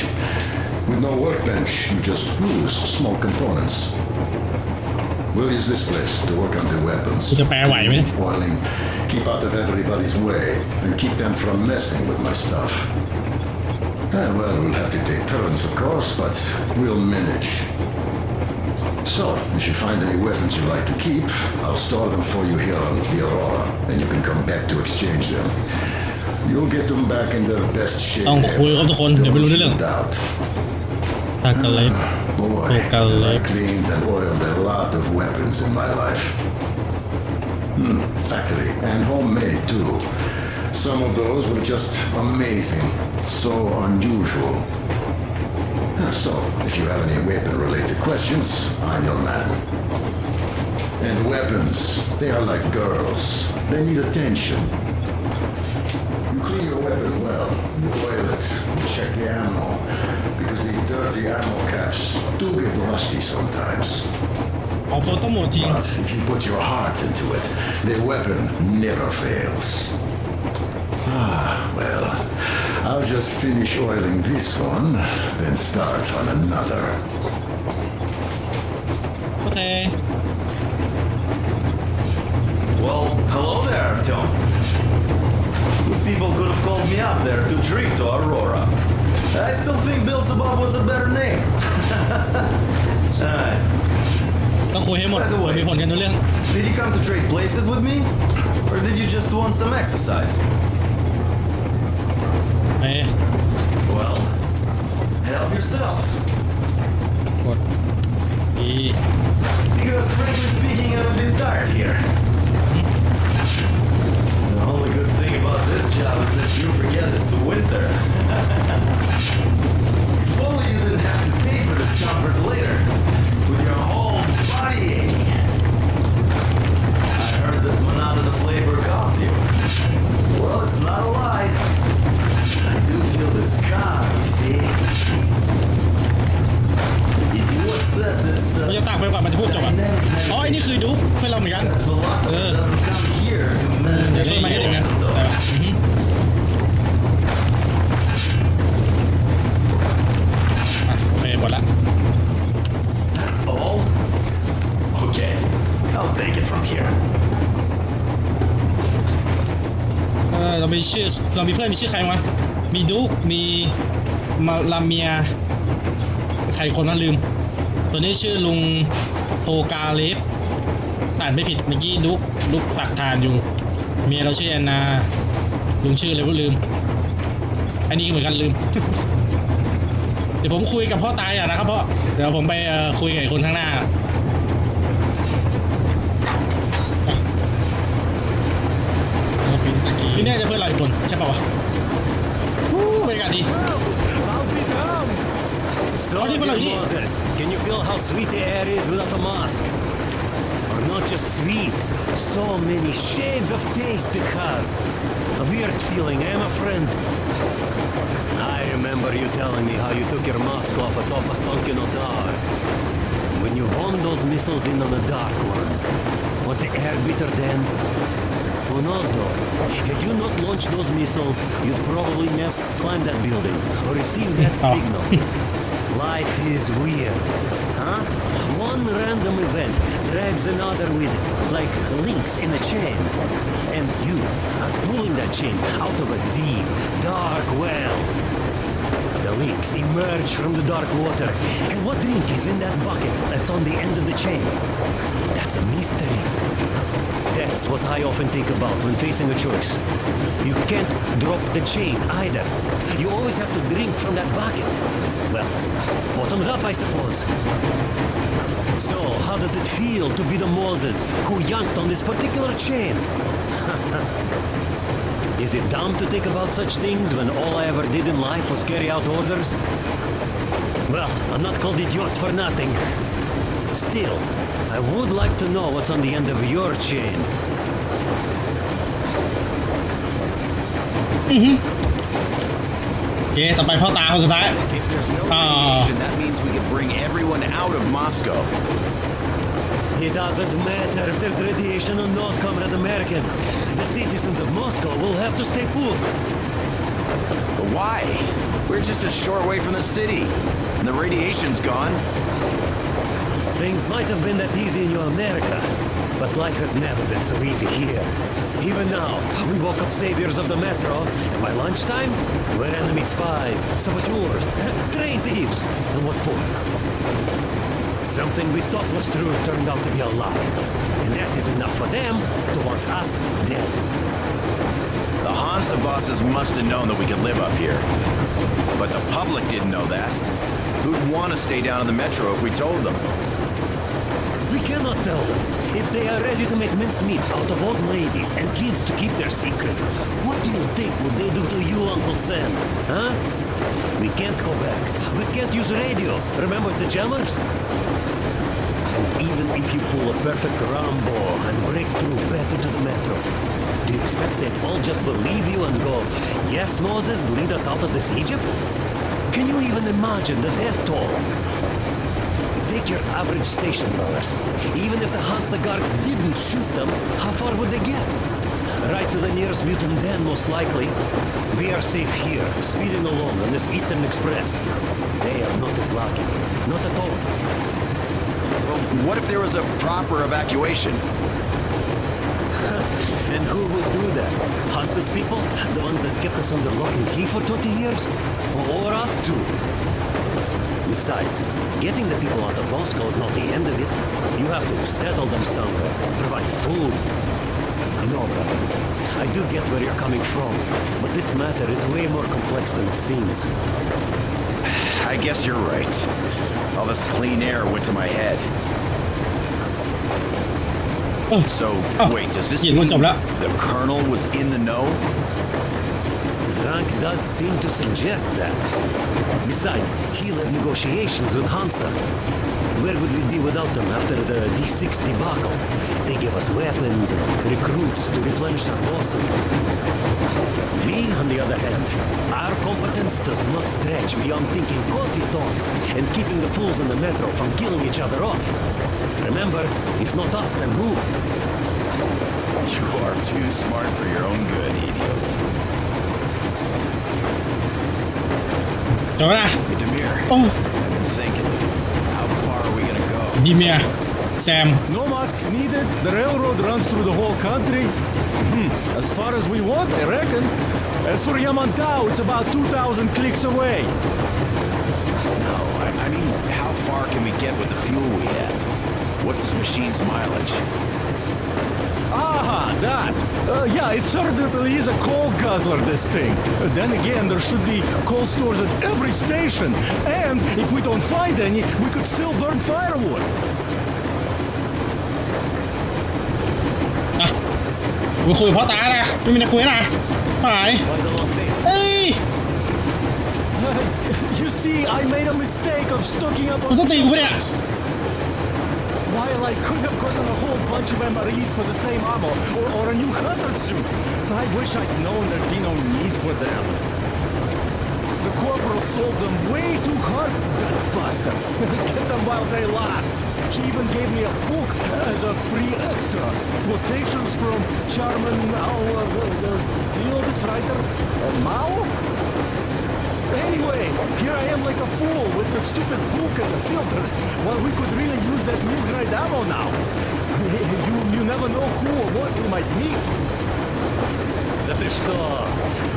With no workbench, you just lose small components. We'll use this place to work on the weapons. While keep out of everybody's way and keep them from messing with my stuff. Well, we'll have to take turns, of course, but we'll manage. So, if you find any weapons you like to keep, I'll store them for you here on the Aurora, and you can come back to exchange them. You'll get them back in their best shape. No doubt. Boy, I cleaned and oiled a lot of weapons in my life. Factory and homemade too. Some of those were just amazing, so unusual. So, if you have any weapon-related questions, I'm your man. And weapons, they are like girls. They need attention. You clean your weapon well, you oil it, you check the ammo, because these dirty ammo caps do get rusty sometimes. But if you put your heart into it, the weapon never fails. Well, I'll just finish oiling this one, then start on another. Okay. Well, hello there, Tom. People could have called me up there to drink to Aurora. I still think Beelzebub was a better name. ต้องคุยให้หมดมีผลกันในเรื่อง Did you come to trade places with me? Or did you just want some exercise? Well, help yourself. Because frankly speaking, I've been tired here. The only good thing about this job is that you forget it's winter. If only you didn't have to pay for discomfort later, with your whole body aching. I heard that monotonous labor calms you. Well, it's not a lie. I do feel this calm, you see. Idiot says it's มันจะตากไปกว่ามันจะพูดจบอ่ะอ๋อไอ้นี่คือดุ๊กเพื่อนเราเหมือนกันจะช่วยมาให้ดึงกันได้ปะโอเคหมดละ That's all? Okay, I'll take it from here. เรามีเพื่อนมีชื่อใครวะมีดุ๊กมีมาลาเมียใครคนนั้นลืมตัวนี้ชื่อลุงโทกาเลฟอ่านไม่ผิดเมื่อกี้ดุ๊กตักทานอยู่เมียเราชื่อแอนนาลุงชื่ออะไรก็ลืมอันนี้เหมือนกันลืม เดี๋ยวผมคุยกับพ่อตายอ่ะนะครับพ่อเดี๋ยวผมไปคุยกับคนข้างหน้าพี่เนี่ยจะเพื่อนเราอีกคนใช่ป่าวะบรรยากาศดี So, Moses, can you feel how sweet the air is without a mask? Or not just sweet, so many shades of taste it has. A weird feeling, my friend. I remember you telling me how you took your mask off atop a Stonkino tower. When you honed those missiles in on the dark ones, was the air bitter then? Who knows though? Had you not launched those missiles, you'd probably never climb that building or receive that signal. Life is weird, huh? One random event drags another with it, like links in a chain. And you are pulling that chain out of a deep, dark well. The links emerge from the dark water. And what drink is in that bucket that's on the end of the chain? That's a mystery. That's what I often think about when facing a choice. You can't drop the chain either. You always have to drink from that bucket. Well, bottoms up, I suppose. So, how does it feel to be the Moses who yanked on this particular chain? Is it dumb to think about such things when all I ever did in life was carry out orders? Well, I'm not called idiot for nothing. Still, I would like to know what's on the end of your chain. โอเคต่อไปพ่อตาคนสุดท้าย If there's no radiation, that means we can bring everyone out of Moscow. It doesn't matter if there's radiation or not, Comrade American. The citizens of Moscow will have to stay put. But why? We're just a short way from the city, and the radiation's gone. Things might have been that easy in your America, but life has never been so easy here. Even now, we woke up saviors of the metro, and by lunchtime, we're enemy spies, saboteurs, train thieves. And what for? Something we thought was true turned out to be a lie. And that is enough for them to want us dead. The Hansa bosses must have known that we could live up here. But the public didn't know that. Who'd want to stay down in the metro if we told them? We cannot tell them. If they are ready to make mincemeat out of old ladies and kids to keep their secret, what do you think what they do to you, Uncle Sam? Huh? We can't go back. We can't use radio. Remember the jammers? And even if you pull a perfect Rambo and break through back into the metro, do you expect they'd all just believe you and go, yes, Moses, lead us out of this Egypt? Can you even imagine the death toll? Take your average station brothers. Even if the Hansa guards didn't shoot them, how far would they get? Right to the nearest mutant den, most likely. We are safe here, speeding along on this Eastern Express. They are not as lucky. Not at all. Well, what if there was a proper evacuation? And who would do that? Hansa's people? The ones that kept us under lock and key for 20 years? Or us too? Besides, getting the people out of Moscow is not the end of it. You have to settle them somewhere, provide food. No, brother, I do get where you're coming from, but this matter is way more complex than it seems. I guess you're right. All this clean air went to my head. So, wait, does this mean the Colonel was in the know? His rank does seem to suggest that. Besides, he led negotiations with Hansa. Where would we be without them after the D6 debacle? They gave us weapons and recruits to replenish our losses. We, on the other hand, our competence does not stretch beyond thinking cozy thoughts and keeping the fools in the metro from killing each other off. Remember, if not us, then who? You are too smart for your own good, idiot. จบนะ Demir, โอ้ I've been thinking. How far are we gonna go? ดีเมียแซม No masks needed. The railroad runs through the whole country. As far as we want, I reckon. As for Yamantau, it's about 2,000 clicks away. No, I mean, how far can we get with the fuel we have? What's this machine's mileage? Ah, that. Yeah, it certainly is a coal guzzler, this thing. Then again, there should be coal stores at every station. And if we don't find any, we could still burn firewood. กูคุยกับพ่อตานะไม่มีนักคุยนะหายเฮ้ย You see, I made a mistake of stocking up กู on ต้องตีกูปะเนี่ย while I could have gotten a whole bunch of MREs for the same ammo, or a new hazard suit. I wish I'd known there'd be no need for them. The corporal sold them way too hard, that bastard. Get them while they last. He even gave me a book as a free extra. Quotations from Charman Mao. Do you know this writer? Mao? Anyway, here I am like a fool with the stupid book and the filters, while we could really use that mid-grade ammo now. You never know who or what we might meet. Да ты что?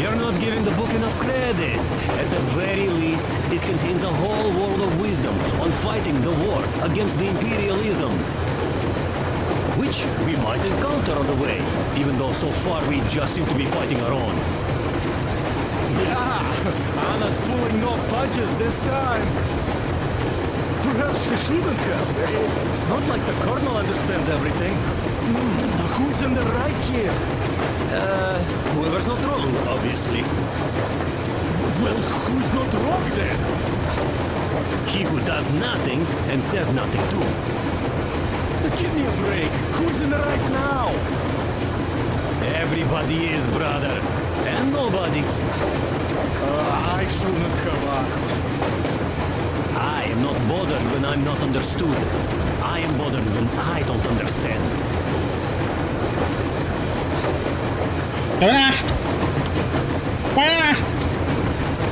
You're not giving the book enough credit. At the very least, it contains a whole world of wisdom on fighting the war against the imperialism, which we might encounter on the way, even though so far we just seem to be fighting our own. Yeah, Anna's pulling no punches this time. Perhaps she shouldn't have. It's not like the Colonel understands everything. Who's in the right here? Whoever's not wrong, obviously. Well, who's not wrong then? He who does nothing and says nothing too. Give me a break. Who's in the right now? Everybody is, brother. And nobody. I shouldn't have asked. I am not bothered when I'm not understood. I am bothered when I don't understand. เดี๋ยวนะไปนะ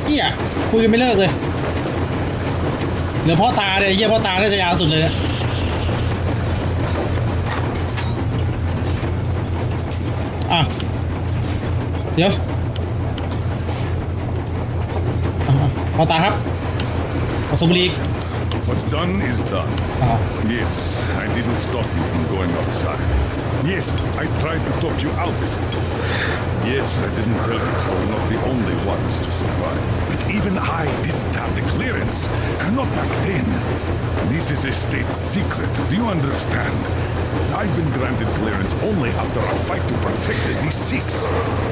เหี้ยคุยกันไม่เลิกเลยเหลือพ่อตาเลยเหี้ยพ่อตาได้จะยาวสุดเลยอ่ะเดี๋ยวพ่อตาครับเอาสมุรี What's done is done. Yes, I didn't stop you from going outside. Yes, I tried to talk you out of it. Yes, I didn't tell you we're not the only ones to survive. But even I didn't have the clearance. Not back then. This is a state secret. Do you understand? I've been granted clearance only after a fight to protect the D6.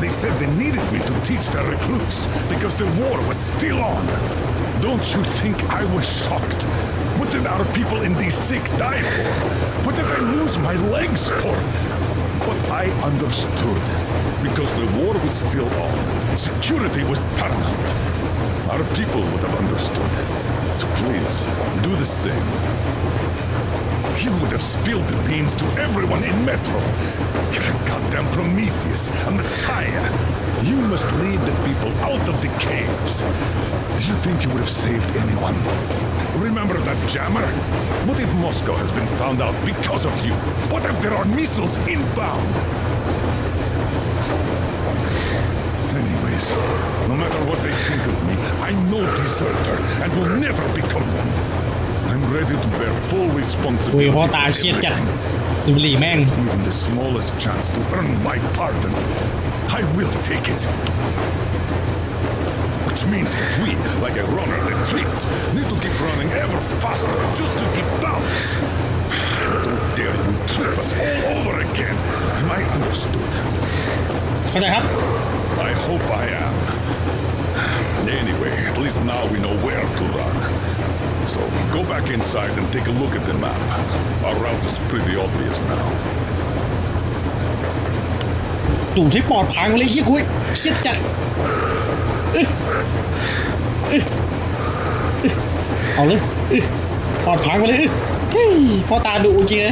They said they needed me to teach their recruits because the war was still on. Don't you think I was shocked? What did our people in D6 die for? What did I lose my legs for? But I understood. Because the war was still on. Security was paramount. Our people would have understood. So please, do the same. You would have spilled the beans to everyone in Metro. You're a goddamn Prometheus, a messiah. You must lead the people out of the caves. Do you think you would have saved anyone? Remember that jammer? What if Moscow has been found out because of you? What if there are missiles inbound? Anyways, no matter what they think of me, I'm no deserter and will never become one. I'm ready to bear full responsibility for everything. Even the smallest chance to earn my pardon, I will take it. Which means that we, like a runner that tripped, need to keep running ever faster just to keep balance. Don't dare you trip us all over again. Am I understood? I hope I am. Anyway, at least now we know where to run. So go back inside and take a look at the map. Our route is pretty obvious now. ดูที่ปลอดภัยเลยเฮียคุยเครียดจัดเอาเลยปลอดภัยมาเลยพ่อตาดุจริง